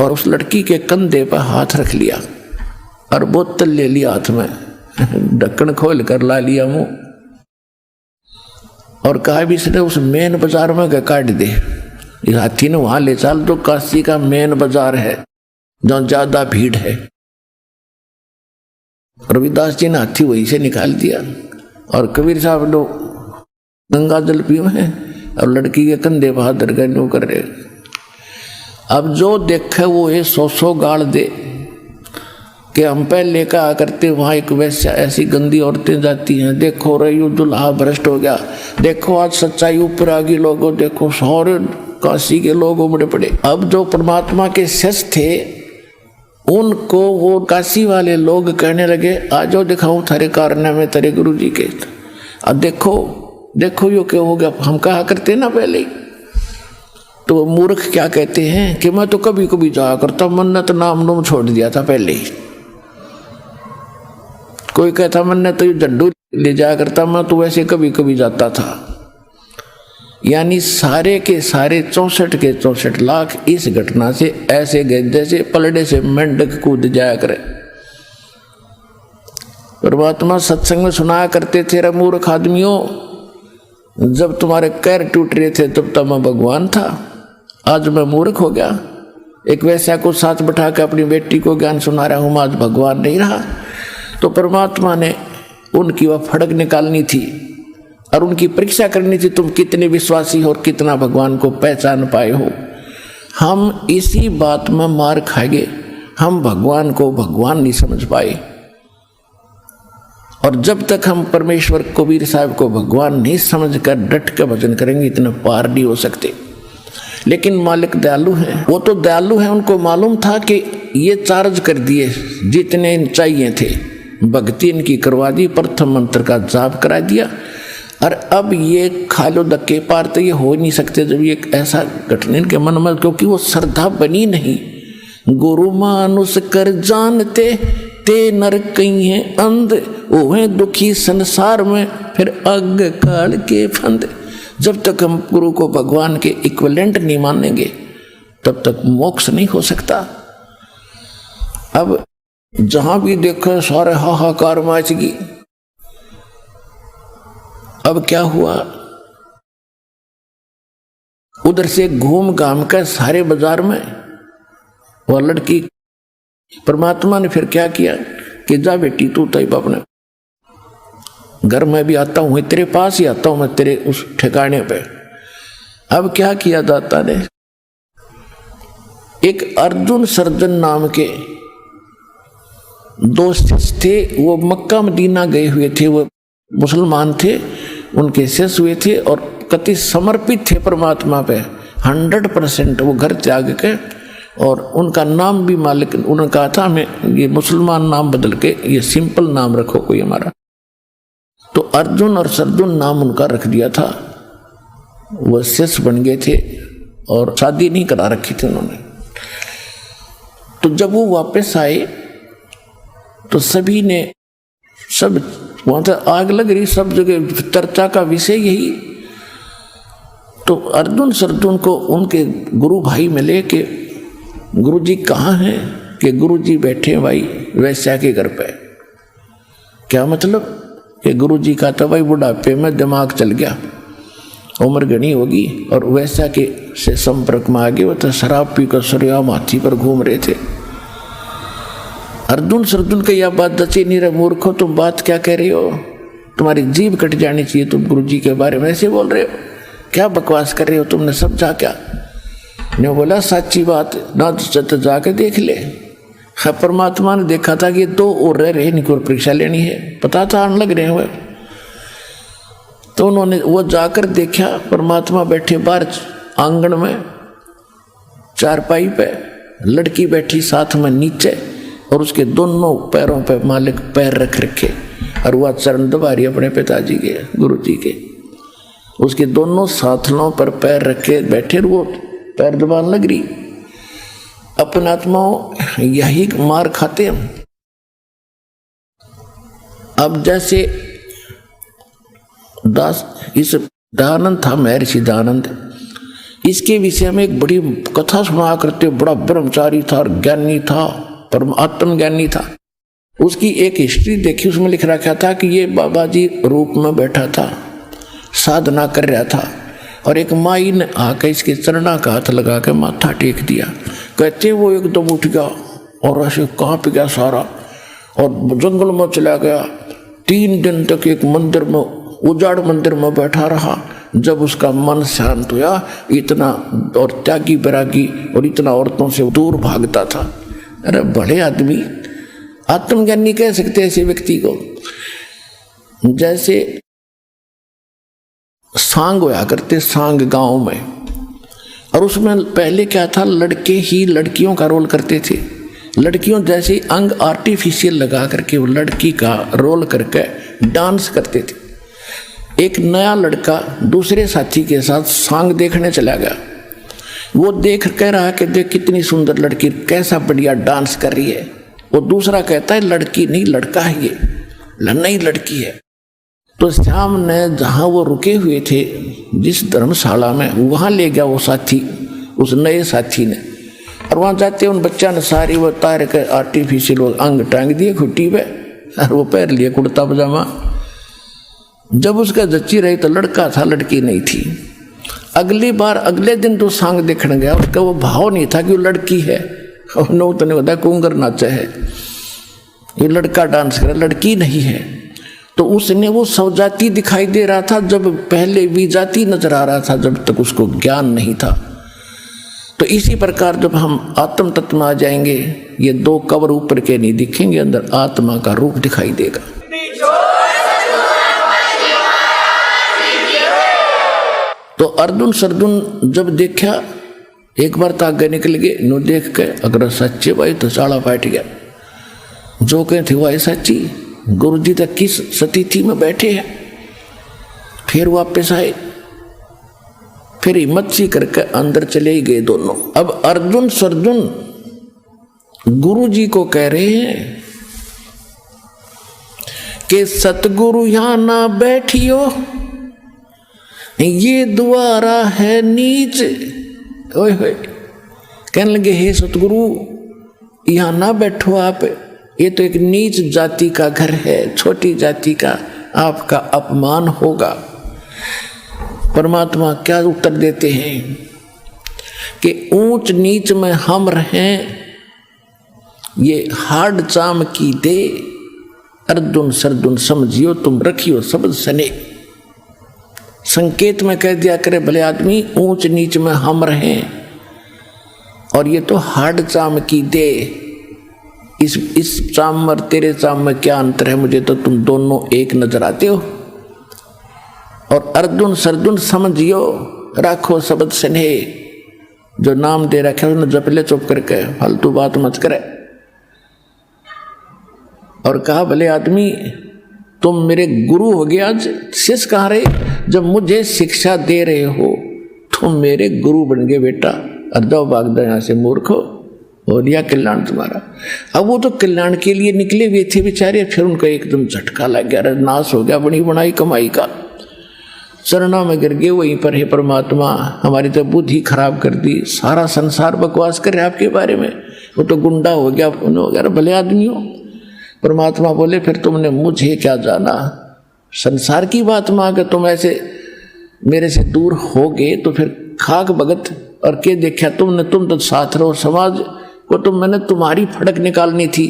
और उस लड़की के कंधे पर हाथ रख लिया और बोतल ले लिया हाथ में, ढक्कन खोल कर ला लिया मुंह, और कहा भी इसने उस मेन बाजार में काट दे। इस हाथी ने वहां ले चल, जो काशी का मेन बाजार है, जहां ज्यादा भीड़ है। रविदास जी ने हाथी वहीं से निकाल दिया, और कबीर साहब लोग गंगा जल पियो हैं, और लड़की के कंधे पर हाथ धर कर नो कर रहे। अब जो देखे वो ये 100 गाड़ दे कि हम पहले कहा करते वहाँ एक वैसा ऐसी गंदी औरतें जाती हैं, देखो रही दुल्हा भ्रष्ट हो गया, देखो आज सच्चाई ऊपर आ गई, लोगों देखो सारे काशी के लोग बड़े बड़े। अब जो परमात्मा के शिष्य थे उनको वो काशी वाले लोग कहने लगे, आज जो दिखाऊं थारे कारनामे तेरे गुरु जी के, अब देखो यो क्या हो गया, हम कहा करते ना पहले। तो मूर्ख क्या कहते हैं कि मैं तो कभी कभी जाया करता, मन्नत नाम छोड़ दिया था पहले ही। कोई कहता मैंने तो झंडू ले जाया करता, मैं तो वैसे कभी कभी जाता था। यानी सारे के सारे 64 के 64 लाख इस घटना से ऐसे गए जैसे पलड़े से मेंढक कूद जाया करे। परमात्मा सत्संग में सुनाया करते थे, रे मूर्ख आदमियों, जब तुम्हारे पैर टूट रहे थे तब तो मैं भगवान था, आज मैं मूर्ख हो गया। एक वैसा को साथ बैठा के अपनी बेटी को ज्ञान सुना रहा हूं, आज भगवान नहीं रहा। तो परमात्मा ने उनकी वह फड़क निकालनी थी और उनकी परीक्षा करनी थी, तुम कितने विश्वासी हो और कितना भगवान को पहचान पाए हो। हम इसी बात में मार खाएंगे। हम भगवान को भगवान नहीं समझ पाए, और जब तक हम परमेश्वर कबीर साहब को भगवान नहीं समझकर डट के भजन करेंगे, इतना पार नहीं हो सकते। लेकिन मालिक दयालु हैं, वो तो दयालु हैं, उनको मालूम था कि ये चार्ज कर दिए जितने चाहिए थे, भक्ति इनकी करवा दी, प्रथम मंत्र का जाप करा दिया, और अब ये खा लो धक्के पार तो ये हो नहीं सकते जब ये ऐसा घटना इनके मन में, क्योंकि वो श्रद्धा बनी नहीं। गुरु मानुष कर जानते ते नर कहीं है अंध, ओहे दुखी संसार में फिर अग काल के फंद। जब तक हम गुरु को भगवान के इक्विवेलेंट नहीं मानेंगे तब तक मोक्ष नहीं हो सकता। अब जहां भी देखो सारे हाहाकार मच गई। अब क्या हुआ, उधर से घूम घाम कर सारे बाजार में वह लड़की, परमात्मा ने फिर क्या किया कि जा बेटी तू तब अपने घर में भी आता हूं, तेरे पास ही आता हूं मैं, तेरे उस ठिकाने पे। अब क्या किया दाता ने, एक अर्जुन सर्जन नाम के दो शिष्य थे, वो मक्का मदीना गए हुए थे, वो मुसलमान थे, उनके शिष्य हुए थे और कति समर्पित थे परमात्मा पे 100%। वो घर त्याग के, और उनका नाम भी मालिक, उन्होंने कहा था हमें ये मुसलमान नाम बदल के ये सिंपल नाम रखो कोई हमारा, तो अर्जुन और सर्जुन नाम उनका रख दिया था। वह शिष्य बन गए थे और शादी नहीं करा रखी थी उन्होंने। तो जब वो वापस आए तो सभी ने, सब वहां तो आग लग रही, सब जगह चर्चा का विषय यही। तो अर्जुन सर्जुन को उनके गुरु भाई मिले कि गुरु जी कहाँ हैं, कि गुरु जी बैठे हैं भाई वैश्या के घर पे। क्या मतलब कि गुरु जी का तो भाई बुढ़ापे में दिमाग चल गया, उम्र घनी होगी, और वैश्या के से संपर्क में आ गए। वो तो शराब पीकर सूर्या हाथी पर घूम रहे थे। अर्जुन सर्जुन का यह बात दची नहीं रहे, मूर्खो तुम बात क्या कह रहे हो, तुम्हारी जीभ कट जानी चाहिए, तुम गुरु जी के बारे में ऐसे बोल रहे हो, क्या बकवास कर रहे हो, तुमने समझा क्या? ने बोला सच्ची बात ना तो जाके देख ले। हाँ, परमात्मा ने देखा था कि दो और रह रहे, इनको परीक्षा लेनी है, पता था आने लग रहे हुए। तो उन्होंने वो जाकर देखा, परमात्मा बैठे बाहर आंगन में चारपाई पे, लड़की बैठी साथ में नीचे, और उसके दोनों पैरों पे मालिक पैर रख रखे, और वह चरण दबा रही अपने पिताजी के, गुरु जी के। उसके दोनों साथलों पर पैर रखे बैठे, वो पैर दबाने लग रही। अपने आत्माओं यही मार खाते हम। अब जैसे दास, इस दयानंद था, महर्षि दयानंद, इसके विषय में एक बड़ी कथा सुना करते, बड़ा ब्रह्मचारी था और ज्ञानी था, परम आत्मज्ञानी था। उसकी एक हिस्ट्री देखी, उसमें लिख रखा था कि ये बाबा जी रूप में बैठा था, साधना कर रहा था, और एक माई ने आकर इसके चरणा का हाथ लगा के माथा टेक दिया। कहते वो एकदम उठ गया और ऐसे कांप गया सारा, और जंगल में चला गया। 3 दिन तक एक मंदिर में, उजाड़ मंदिर में बैठा रहा। जब उसका मन शांत हुआ, इतना और त्यागी बैरागी और इतना औरतों से दूर भागता था। अरे बड़े आदमी, आत्मज्ञानी कह सकते ऐसे व्यक्ति को। जैसे सांग होया करते, सांग गांव में, और उसमें पहले क्या था, लड़के ही लड़कियों का रोल करते थे। लड़कियों जैसे अंग आर्टिफिशियल लगा करके वो लड़की का रोल करके डांस करते थे। एक नया लड़का दूसरे साथी के साथ सांग देखने चला गया। वो देख कह रहा कि देख कितनी सुंदर लड़की, कैसा बढ़िया डांस कर रही है। वो दूसरा कहता है लड़की नहीं लड़का है, ये नहीं लड़की है। तो श्याम ने जहाँ वो रुके हुए थे जिस धर्मशाला में, वहाँ ले गया वो साथी, उस नए साथी ने। और वहाँ जाते उन बच्चा ने सारी वो तार के आर्टिफिशियल अंग टांग दिए खुट्टी पे, और वो पहन लिए कुर्ता पजामा। जब उसका जच्ची रही तो लड़का था, लड़की नहीं थी। अगली बार अगले दिन तो सांग देखने गया, उसका वो भाव नहीं था कि वो लड़की है, और नो तो नहीं होता कुंगर नाचा है, ये लड़का डांस करे, लड़की नहीं है। तो उसने वो सवजाती दिखाई दे रहा था, जब पहले विजाती नजर आ रहा था, जब तक उसको ज्ञान नहीं था। तो इसी प्रकार जब हम आत्म तत्व में आ जाएंगे, ये दो कवर ऊपर के नहीं दिखेंगे, अंदर आत्मा का रूप दिखाई देगा। तो अर्जुन सर्जुन जब देखा, एक बार तो आगे निकल गए, नो देख के अगर सच्चे भाई तो चाला बैठ गया, जो कहे थे वही सच्ची। गुरु जी तक किस स्थिति में बैठे हैं, फिर वापस आए, फिर हिम्मत सी करके अंदर चले ही गए दोनों। अब अर्जुन सर्जुन गुरु जी को कह रहे हैं कि सतगुरु यहां ना बैठियो, ये द्वारा है नीच। ओए होए, कहने लगे हे सतगुरु यहां ना बैठो आप, ये तो एक नीच जाति का घर है, छोटी जाति का आपका अपमान होगा। परमात्मा क्या उत्तर देते हैं कि ऊंच नीच में हम रहें, ये हाड चाम की दे, अर्जुन सर्जुन समझियो तुम रखियो शब्द सने। संकेत में कह दिया करे भले आदमी, ऊंच नीच में हम रहें, और ये तो हाड चाम की दे। इस चाम और तेरे चाम में क्या अंतर है, मुझे तो तुम दोनों एक नजर आते हो। और अर्जुन सर्जुन समझियो राखो शब्द स्नेह, जो नाम दे रखे उन्हें जप ले चुप करके, फालतू बात मत करे। और कहा भले आदमी तुम मेरे गुरु हो गया, आज शिष्य कहाँ रहे, जब मुझे शिक्षा दे रहे हो तुम मेरे गुरु बन गए बेटा, और जाओ भाग दो यहाँ से मूर्ख हो, हो लिया कल्याण तुम्हारा। अब वो तो कल्याण के लिए निकले हुए थे बेचारे, फिर उनको एकदम झटका लग गया, नाश हो गया बनी बनाई कमाई का। चरणों में गिर गए, वहीं पर हे परमात्मा हमारी तो बुद्धि खराब कर दी, सारा संसार बकवास करे आपके बारे में, वो तो गुंडा हो गया, वगैरह भले आदमी हो। परमात्मा बोले फिर तुमने मुझे क्या जाना, संसार की बात में आकर तुम ऐसे मेरे से दूर हो गए, तो फिर खाक भगत और के देखा तुमने, तुम तो साथ रहो, समाज को तुम मैंने तुम्हारी फड़क निकालनी थी,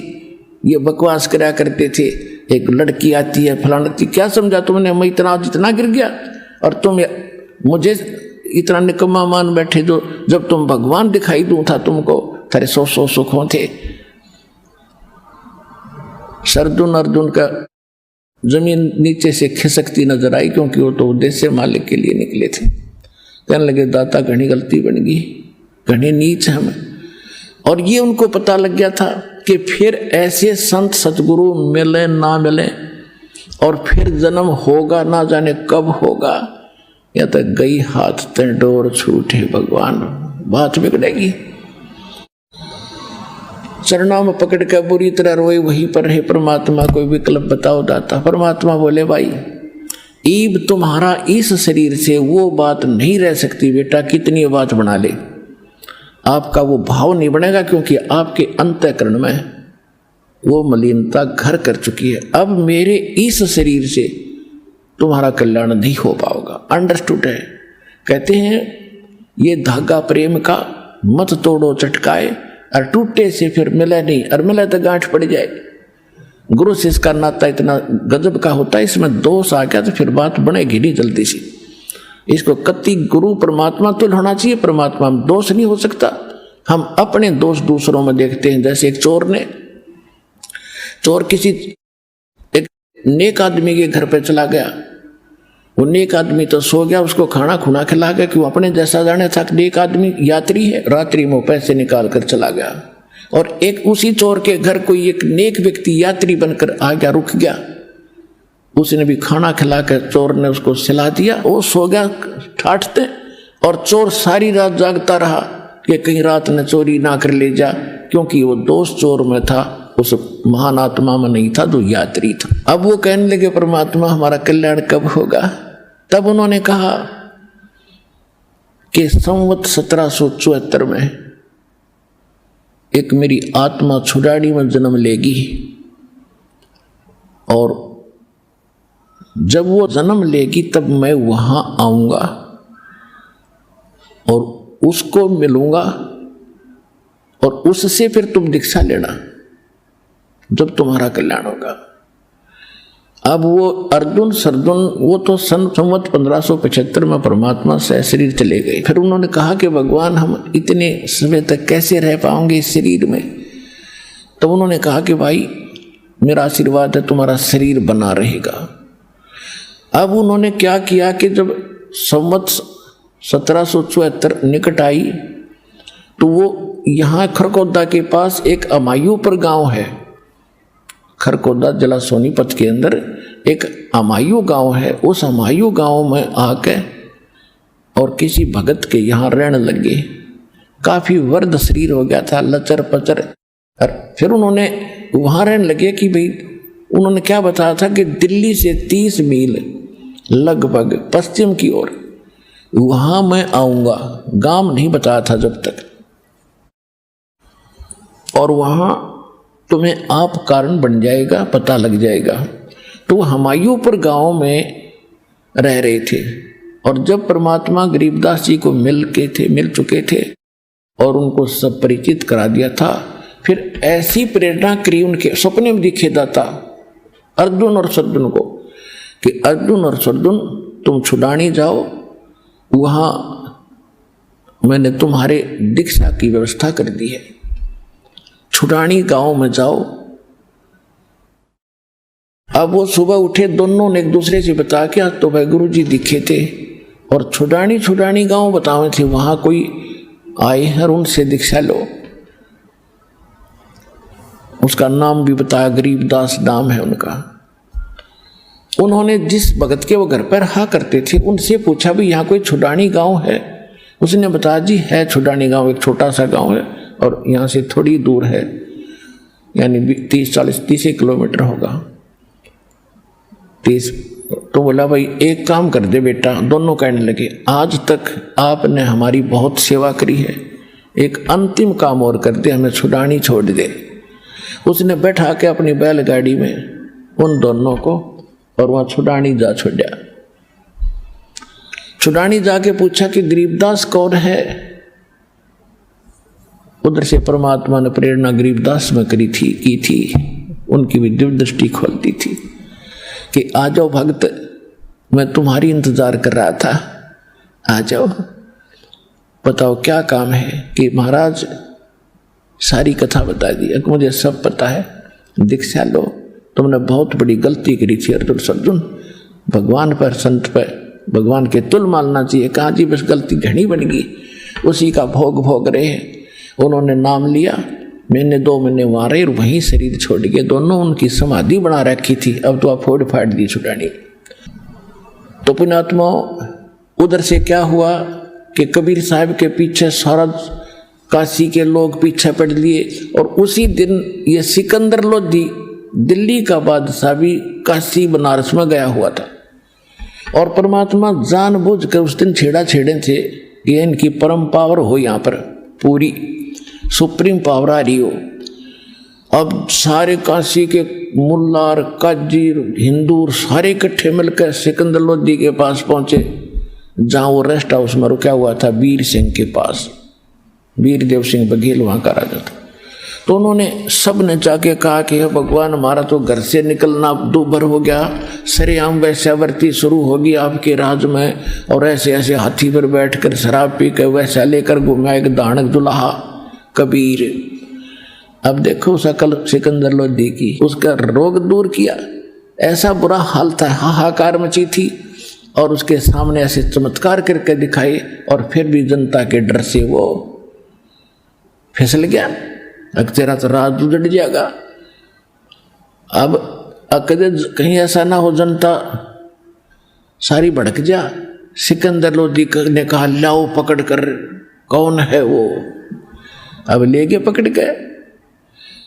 ये बकवास करा करते थे, एक लड़की आती है फलाना थी, क्या समझा तुमने, मैं इतना जितना गिर गया, और तुम मुझे इतना निकम्मा मान बैठे, जो जब तुम भगवान दिखाई दूं था तुमको, तेरे सौ सुखों थे। सर्जुन अर्जुन का जमीन नीचे से खिसकती नजर आई, क्योंकि वो तो उद्देश्य मालिक के लिए निकले थे। कहने लगे दाता घनी गलती बन गई, घनी नीच हम। और ये उनको पता लग गया था कि फिर ऐसे संत सतगुरु मिले ना मिले, और फिर जन्म होगा ना जाने कब होगा, या तो गई हाथ ते डोर छूटे भगवान, बात बिगड़ेगी। चरणों में पकड़ कर बुरी तरह रोए, वहीं पर है परमात्मा कोई विकल्प बताओ दाता। परमात्मा बोले भाई ईब तुम्हारा इस शरीर से वो बात नहीं रह सकती बेटा, कितनी बात बना ले, आपका वो भाव नहीं बनेगा, क्योंकि आपके अंतःकरण में वो मलिनता घर कर चुकी है। अब मेरे इस शरीर से तुम्हारा कल्याण नहीं हो पाएगा। अंडरस्टूड है। कहते हैं ये धागा प्रेम का मत तोड़ो चटकाए, और टूटे से फिर मिले नहीं, और मिले तो गांठ पड़ जाए। गुरु शिष्य का नाता इतना गजब का होता है, इसमें दोष आ गया तो फिर बात बनेगी नहीं जल्दी से। इसको कति गुरु परमात्मा तो होना चाहिए, परमात्मा में दोष नहीं हो सकता। हम अपने दोष दूसरों में देखते हैं। जैसे एक चोर किसी एक नेक आदमी के घर पे चला गया, वो नेक आदमी तो सो गया, उसको खाना खुना खिला गया, क्यों अपने जैसा जाने था नेक आदमी यात्री है, रात्रि में पैसे निकाल कर चला गया। और एक उसी चोर के घर कोई एक नेक व्यक्ति यात्री बनकर आ गया, रुक गया, उसने भी खाना खिला कर चोर ने उसको सिला दिया, वो सो गया ठाठते, और चोर सारी रात जागता रहा कि कहीं रात ने चोरी ना कर ले जा, क्योंकि वो दोष चोर में था, उस महान आत्मा में नहीं था जो यात्री था। अब वो कहने लगे परमात्मा हमारा कल्याण कब होगा। तब उन्होंने कहा कि संवत 1774 में एक मेरी आत्मा छुड़ाड़ी में जन्म लेगी, और जब वो जन्म लेगी तब मैं वहां आऊंगा और उसको मिलूंगा, और उससे फिर तुम दीक्षा लेना जब तुम्हारा कल्याण होगा। अब वो अर्जुन सरजुन वो तो संवत 1575 में परमात्मा से शरीर चले गए। फिर उन्होंने कहा कि भगवान हम इतने समय तक कैसे रह पाएंगे इस शरीर में। तो उन्होंने कहा कि भाई मेरा आशीर्वाद है तुम्हारा शरीर बना रहेगा। अब उन्होंने क्या किया कि जब संवत 1774 निकट आई तो वो यहाँ खरकोदा के पास एक अमायूपुर गांव है। खरकोदा जिला सोनीपत के अंदर एक अमायू गांव है। उस अमायू गांव में आके और किसी भगत के यहाँ रहने लगे। काफी वर्द शरीर हो गया था, लचर पचर। और फिर उन्होंने वहाँ रहने लगे कि भाई उन्होंने क्या बताया था कि दिल्ली से 30 मील लगभग पश्चिम की ओर वहाँ मैं आऊँगा। गांव नहीं बताया था जब तक। और वहाँ तुम्हें आप कारण बन जाएगा, पता लग जाएगा। तो हमायूपुर गांव में रह रहे थे। और जब परमात्मा गरीबदास जी को मिल चुके थे और उनको सब परिचित करा दिया था, फिर ऐसी प्रेरणा करी उनके सपने में दिखे दाता अर्जुन और सरजुन को कि अर्जुन और सरजुन तुम छुड़ानी जाओ, वहाँ मैंने तुम्हारे दीक्षा की व्यवस्था कर दी है। छुड़ानी गांव में जाओ। अब वो सुबह उठे, दोनों ने एक दूसरे से बता के आज तो भाई गुरु जी दिखे थे और छुड़ानी गांव बतावे थे, वहां कोई आए हैं और उनसे दीक्षा लो। उसका नाम भी बताया, गरीबदास नाम है उनका। उन्होंने जिस भगत के वो घर पर रहा करते थे उनसे पूछा भी यहाँ कोई छुड़ानी गांव है। उसने बताया जी है छुड़ानी गांव, एक छोटा सा गांव है और यहाँ से थोड़ी दूर है, यानी 30 किलोमीटर होगा। 30। तो बोला भाई एक काम कर दे बेटा। दोनों कहने लगे आज तक आपने हमारी बहुत सेवा करी है, एक अंतिम काम और कर दे, हमें छुड़ानी छोड़ दे। उसने बैठा के अपनी बैलगाड़ी में उन दोनों को और वहाँ छुड़ानी जा छोड़ा। छुड़ानी जाके पूछा कि गरीबदास कौन है। उधर से परमात्मा ने प्रेरणा गरीबदास में की थी। उनकी भी दिव्य दृष्टि खोलती थी कि आ जाओ भक्त, मैं तुम्हारी इंतजार कर रहा था, आ जाओ, बताओ क्या काम है। कि महाराज सारी कथा बता दी, मुझे सब पता है, दीक्षा लो, तुमने बहुत बड़ी गलती करी थी अर्जुन सरजुन, भगवान पर संत पर भगवान के तुल मानना चाहिए। कहा जी बस गलती घनी बन गई, उसी का भोग रहे हैं। उन्होंने नाम लिया, मैंने 2 महीने वहाँ रहे और वहीं शरीर छोड़ के दोनों उनकी समाधि बना रखी थी। अब तो आप फोड़ फाड़ दी छुड़ानी। तो पुण्यात्मा उधर से क्या हुआ कि कबीर साहब के पीछे सारा काशी के लोग पीछे पड़ लिए। और उसी दिन ये सिकंदर लोधी दिल्ली का बादशाह भी काशी बनारस में गया हुआ था। और परमात्मा जानबूझ कर उस दिन छेड़े थे कि इनकी परम पावर हो, यहाँ पर पूरी सुप्रीम पावर आ रही हो। अब सारे काशी के मुल्लार काजी हिंदू सारे इकट्ठे मिलकर सिकंदर लोधी के पास पहुंचे, जहां वो रेस्ट हाउस में रुका हुआ था वीर सिंह के पास। वीरदेव सिंह बघेल वहां का राजा था। तो उन्होंने सब ने जाके कहा कि भगवान हमारा तो घर से निकलना दूभर हो गया, सरेआम वैश्यावर्ती शुरू होगी आपके राज में, और ऐसे ऐसे हाथी पर बैठकर शराब पी कर वैसा लेकर घुमा एक दानक दुल्हा कबीर। अब देखो सकल सिकंदर लोधी की, उसका रोग दूर किया, ऐसा बुरा हाल था, हाहाकार मची थी, और उसके सामने ऐसे चमत्कार करके दिखाए, और फिर भी जनता के डर से वो फिसल गया। अब तेरा तो राज उजड़ जाएगा। अब कहीं ऐसा ना हो जनता सारी भड़क जा। सिकंदर लोधी ने कहा लाओ पकड़ कर, कौन है वो। अब ले गए पकड़ के।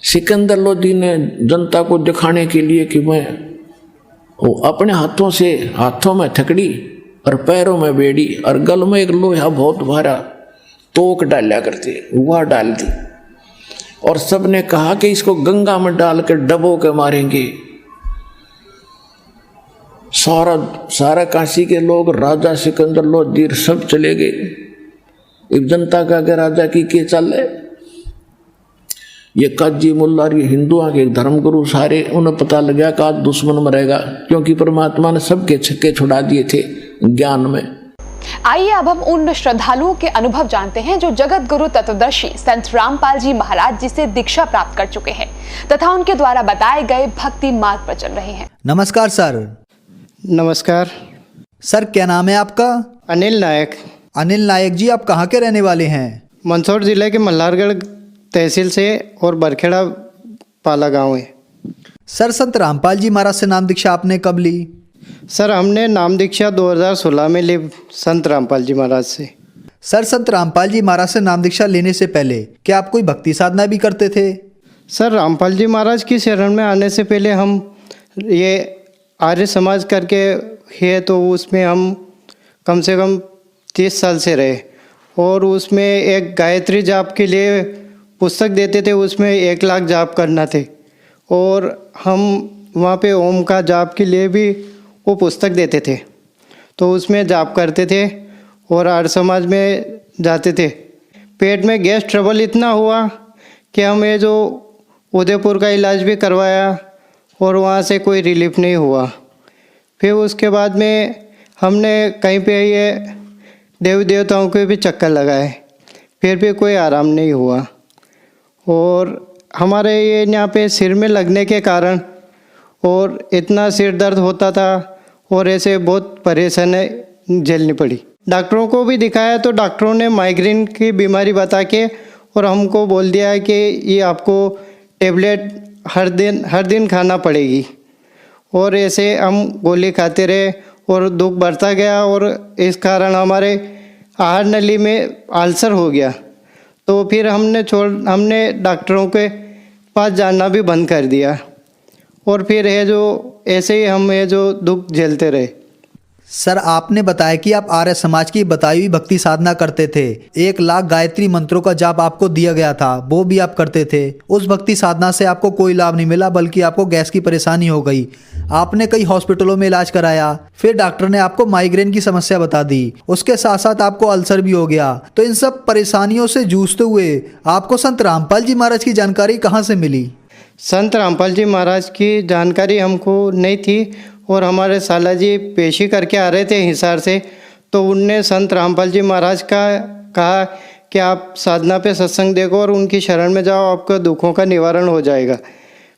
सिकंदर लोधी ने जनता को दिखाने के लिए कि मैं वो अपने हाथों में थकड़ी और पैरों में बेड़ी और गल में एक लोहा बहुत भारा तोक डाला करते, वह डाल दी। और सबने कहा कि इसको गंगा में डालकर डबो के मारेंगे। सारा काशी के लोग, राजा सिकंदर लोधी सब चले गए। एक जनता का अगर राजा की के चल ये काजी मुल्ला और ये हिंदुओं के धर्मगुरु सारे, उन्हें पता लग गया कि आज दुश्मन मरेगा, क्योंकि परमात्मा ने सबके छक्के छुड़ा दिए थे ज्ञान में। आइए अब हम उन श्रद्धालुओं के अनुभव जानते हैं जो जगत गुरु तत्वदर्शी संत रामपाल जी महाराज जी से दीक्षा प्राप्त कर चुके हैं तथा उनके द्वारा बताए गए भक्ति मार्ग पर चल रहे हैं। नमस्कार सर। नमस्कार सर, क्या नाम है आपका? अनिल नायक। अनिल नायक जी, आप कहाँ के रहने वाले हैं? मंदसौर जिले के मल्हारगढ़ तहसील से और बरखेड़ा पाला गांव है। सर, संत रामपाल जी महाराज से नाम दीक्षा आपने कब ली? सर, हमने नाम दीक्षा 2016 में ली संत रामपाल जी महाराज से। सर, संत रामपाल जी महाराज से नाम दीक्षा लेने से पहले क्या आप कोई भक्ति साधना भी करते थे? सर, रामपाल जी महाराज की शरण में आने से पहले हम ये आर्य समाज करके है, तो उसमें हम कम से कम 30 साल से रहे और उसमें एक गायत्री जाप के लिए पुस्तक देते थे, उसमें 1 लाख जाप करना थे और हम वहाँ पे ओम का जाप के लिए भी वो पुस्तक देते थे, तो उसमें जाप करते थे और आर्य समाज में जाते थे। पेट में गैस ट्रबल इतना हुआ कि हमें जो उदयपुर का इलाज भी करवाया और वहाँ से कोई रिलीफ नहीं हुआ। फिर उसके बाद में हमने कहीं पे ये देवी देवताओं के भी चक्कर लगाए, फिर भी कोई आराम नहीं हुआ और हमारे ये यहाँ पे सिर में लगने के कारण और इतना सिर दर्द होता था और ऐसे बहुत परेशानी झेलनी पड़ी। डॉक्टरों को भी दिखाया तो डॉक्टरों ने माइग्रेन की बीमारी बता के और हमको बोल दिया कि ये आपको टेबलेट हर दिन खाना पड़ेगी और ऐसे हम गोली खाते रहे और दुख बढ़ता गया और इस कारण हमारे आहार नली में अल्सर हो गया। तो फिर हमने डॉक्टरों के पास जाना भी बंद कर दिया और फिर है जो ऐसे ही हम है जो दुख झेलते रहे। सर, आपने बताया कि आप आर्य समाज की बताई हुई भक्ति साधना करते थे। 1 लाख गायत्री मंत्रों का जाप आपको दिया गया था, वो भी आप करते थे। उस भक्ति साधना से आपको कोई लाभ नहीं मिला, बल्कि आपको गैस की परेशानी हो गई। आपने कई हॉस्पिटलों में इलाज कराया, फिर डॉक्टर ने आपको माइग्रेन की समस्या बता दी, उसके साथ साथ आपको अल्सर भी हो गया। तो इन सब परेशानियों से जूझते हुए आपको संत रामपाल जी महाराज की जानकारी कहाँ से मिली? संत रामपाल जी महाराज की जानकारी हमको नहीं थी और हमारे साला जी पेशी करके आ रहे थे हिसार से, तो उनने संत रामपाल जी महाराज का कहा कि आप साधना पे सत्संग देखो और उनकी शरण में जाओ, आपके दुखों का निवारण हो जाएगा।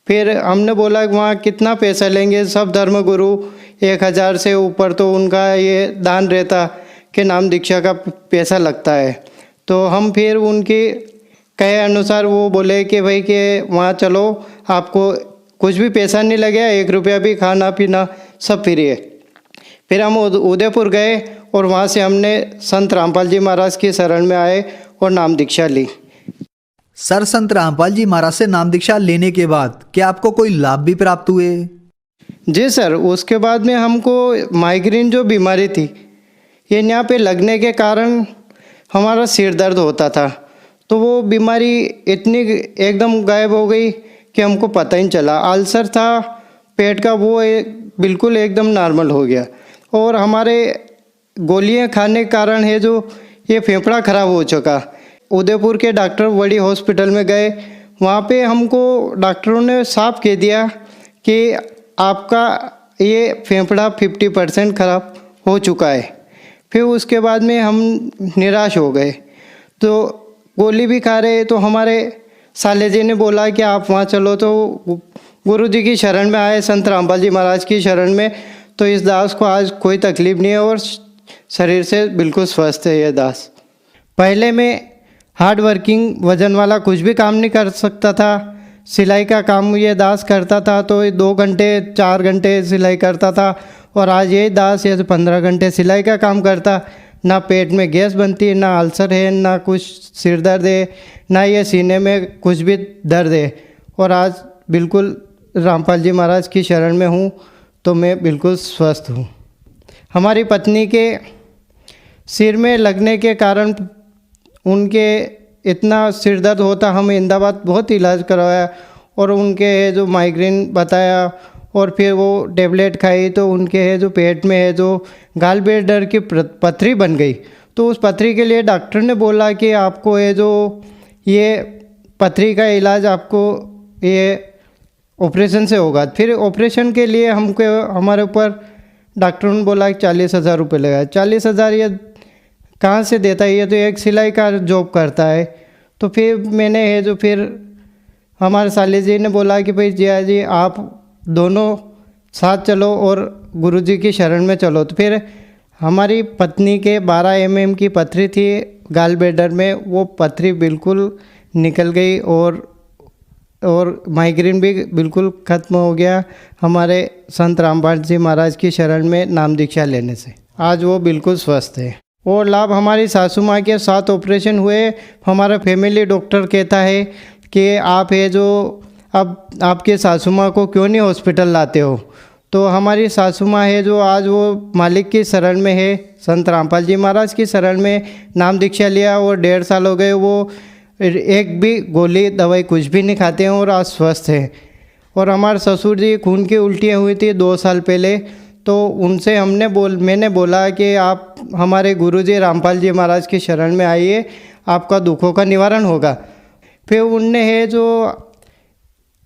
फिर हमने बोला कि वहाँ कितना पैसा लेंगे? सब धर्मगुरु 1000 से ऊपर तो उनका ये दान रहता कि नाम दीक्षा का पैसा लगता है। तो हम फिर उनकी कहे अनुसार वो बोले कि भाई कि वहाँ चलो, आपको कुछ भी पैसा नहीं लगेगा, 1 रुपया भी, खाना पीना सब फ्री है। फिर हम उदयपुर गए और वहाँ से हमने संत रामपाल जी महाराज की शरण में आए और नाम दीक्षा ली। सर, संत रामपाल जी महाराज से नाम दीक्षा लेने के बाद क्या आपको कोई लाभ भी प्राप्त हुए? जी सर, उसके बाद में हमको माइग्रेन जो बीमारी थी ये यहाँ पे लगने के कारण हमारा सिर दर्द होता था, तो वो बीमारी इतनी एकदम गायब हो गई कि हमको पता ही नहीं चला। अल्सर था पेट का, वो बिल्कुल एकदम नॉर्मल हो गया और हमारे गोलियां खाने के कारण है जो ये फेफड़ा खराब हो चुका। उदयपुर के डॉक्टर बड़ी हॉस्पिटल में गए, वहाँ पे हमको डॉक्टरों ने साफ कह दिया कि आपका ये फेफड़ा 50% खराब हो चुका है। फिर उसके बाद में हम निराश हो गए, तो गोली भी खा रहे, तो हमारे साले जी ने बोला कि आप वहाँ चलो, तो गुरु जी की शरण में आए, संत रामपाल जी महाराज की शरण में। तो इस दास को आज कोई तकलीफ नहीं है और शरीर से बिल्कुल स्वस्थ है ये दास। पहले में हार्ड वर्किंग वजन वाला कुछ भी काम नहीं कर सकता था, सिलाई का काम ये दास करता था, तो 2 घंटे 4 घंटे सिलाई करता था और आज ये दास ये 15 घंटे सिलाई का काम करता। ना पेट में गैस बनती है, ना अल्सर है, ना कुछ सिर दर्द है, ना ये सीने में कुछ भी दर्द है और आज बिल्कुल रामपाल जी महाराज की शरण में हूँ, तो मैं बिल्कुल स्वस्थ हूँ। हमारी पत्नी के सिर में लगने के कारण उनके इतना सिर दर्द होता, हम अहमदाबाद बहुत इलाज करवाया और उनके है जो माइग्रेन बताया और फिर वो टेबलेट खाई, तो उनके है जो पेट में है जो गाल ब्लैडर की पथरी बन गई। तो उस पथरी के लिए डॉक्टर ने बोला कि आपको है जो ये पथरी का इलाज आपको ये ऑपरेशन से होगा। फिर ऑपरेशन के लिए हमको हमारे ऊपर डॉक्टरों ने बोला कि 40,000 रुपये लगा। 40,000 ये कहाँ से देता है, ये तो एक सिलाई का जॉब करता है। तो फिर मैंने है जो फिर हमारे साले जी ने बोला कि भाई जिया जी आप दोनों साथ चलो और गुरुजी की शरण में चलो। तो फिर हमारी पत्नी के 12 mm की पथरी थी गाल ब्लैडर में, वो पथरी बिल्कुल निकल गई और माइग्रेन भी बिल्कुल ख़त्म हो गया हमारे संत रामपाल जी महाराज की शरण में नाम दीक्षा लेने से। आज वो बिल्कुल स्वस्थ है। और लाभ हमारी सासू माँ के 7 ऑपरेशन हुए। हमारा फैमिली डॉक्टर कहता है कि आप है जो अब आपके सासू माँ को क्यों नहीं हॉस्पिटल लाते हो। तो हमारी सासू माँ है जो आज वो मालिक की शरण में है, संत रामपाल जी महाराज की शरण में नाम दीक्षा लिया और 1.5 साल हो गए। वो एक भी गोली दवाई कुछ भी नहीं खाते हैं और आज स्वस्थ हैं। और हमारे ससुर जी खून की उल्टियाँ हुई थी 2 साल पहले, तो उनसे मैंने बोला कि आप हमारे गुरुजी रामपाल जी महाराज की शरण में आइए, आपका दुखों का निवारण होगा। फिर उनने है जो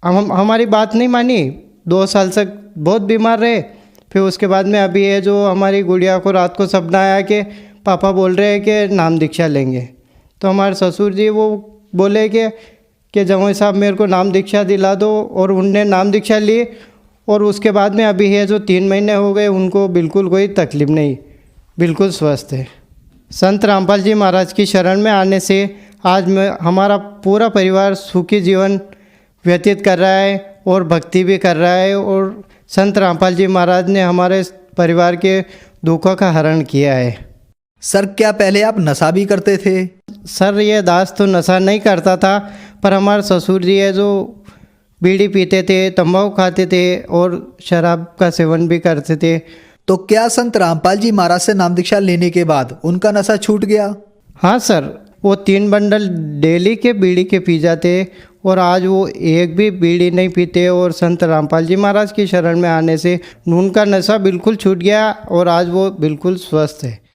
हमारी बात नहीं मानी, 2 साल तक बहुत बीमार रहे। फिर उसके बाद में अभी है जो हमारी गुड़िया को रात को सपना आया कि पापा बोल रहे हैं कि नाम दीक्षा लेंगे। तो हमारे ससुर जी वो बोले कि जवाई साहब मेरे को नाम दीक्षा दिला दो, और उनने नाम दीक्षा ली। और उसके बाद में अभी है जो 3 महीने हो गए, उनको बिल्कुल कोई तकलीफ नहीं, बिल्कुल स्वस्थ है। संत रामपाल जी महाराज की शरण में आने से आज हमारा पूरा परिवार सुखी जीवन व्यतीत कर रहा है और भक्ति भी कर रहा है। और संत रामपाल जी महाराज ने हमारे परिवार के दुखों का हरण किया है। सर क्या पहले आप नशा भी करते थे? सर ये दास तो नशा नहीं करता था, पर हमारे ससुर जी है जो बीड़ी पीते थे, तंबाकू खाते थे और शराब का सेवन भी करते थे। तो क्या संत रामपाल जी महाराज से नाम दीक्षा लेने के बाद उनका नशा छूट गया? हाँ सर, वो 3 बंडल डेली के बीड़ी के पी जाते और आज वो एक भी बीड़ी नहीं पीते। और संत रामपाल जी महाराज की शरण में आने से उनका नशा बिल्कुल छूट गया और आज वो बिल्कुल स्वस्थ है।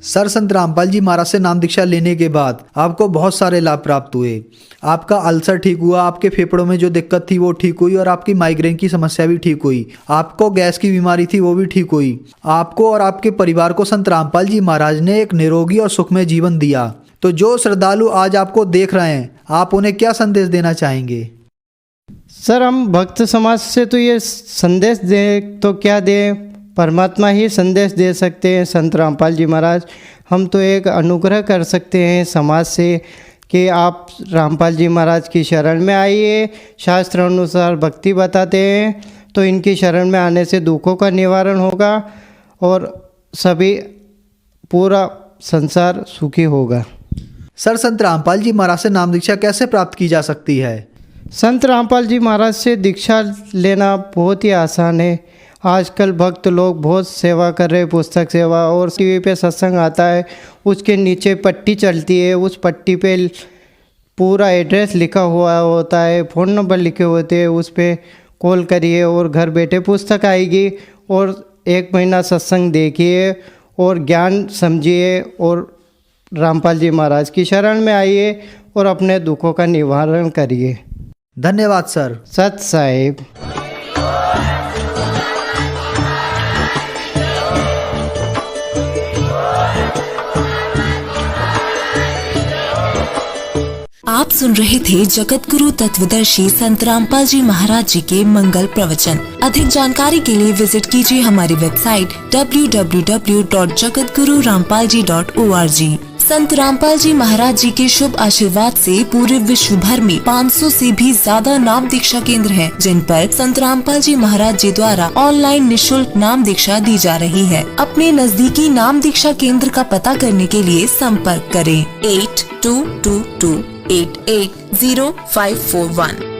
सर संत रामपाल जी महाराज से नाम दीक्षा लेने के बाद आपको बहुत सारे लाभ प्राप्त हुए। आपका अल्सर ठीक हुआ, आपके फेफड़ों में जो दिक्कत थी वो ठीक हुई और आपकी माइग्रेन की समस्या भी ठीक हुई। आपको गैस की बीमारी थी वो भी ठीक हुई। आपको और आपके परिवार को संत रामपाल जी महाराज ने एक निरोगी और सुखमय जीवन दिया। तो जो श्रद्धालु आज आपको देख रहे हैं, आप उन्हें क्या संदेश देना चाहेंगे? सर हम भक्त समाज से तो ये संदेश दें तो क्या दें, परमात्मा ही संदेश दे सकते हैं। संत रामपाल जी महाराज, हम तो एक अनुग्रह कर सकते हैं समाज से कि आप रामपाल जी महाराज की शरण में आइए। शास्त्र अनुसार भक्ति बताते हैं, तो इनकी शरण में आने से दुखों का निवारण होगा और सभी पूरा संसार सुखी होगा। सर संत रामपाल जी महाराज से नाम दीक्षा कैसे प्राप्त की जा सकती है? संत रामपाल जी महाराज से दीक्षा लेना बहुत ही आसान है। आजकल भक्त लोग बहुत सेवा कर रहे हैं, पुस्तक सेवा, और टीवी पे सत्संग आता है, उसके नीचे पट्टी चलती है, उस पट्टी पे पूरा एड्रेस लिखा हुआ होता है, फ़ोन नंबर लिखे होते हैं, उस पर कॉल करिए और घर बैठे पुस्तक आएगी। और 1 महीना सत्संग देखिए और ज्ञान समझिए और रामपाल जी महाराज की शरण में आइए और अपने दुखों का निवारण करिए। धन्यवाद सर। सत साहिब। आप सुन रहे थे जगत गुरु तत्वदर्शी संत रामपाल जी महाराज जी के मंगल प्रवचन। अधिक जानकारी के लिए विजिट कीजिए हमारी वेबसाइट www.jagatgururampalji.org। संत रामपाल जी महाराज जी के शुभ आशीर्वाद से पूरे विश्व भर में 500 से भी ज्यादा नाम दीक्षा केंद्र हैं, जिन पर संत रामपाल जी महाराज जी द्वारा ऑनलाइन निशुल्क नाम दीक्षा दी जा रही है। अपने नजदीकी नाम दीक्षा केंद्र का पता करने के लिए संपर्क करें 8222880541।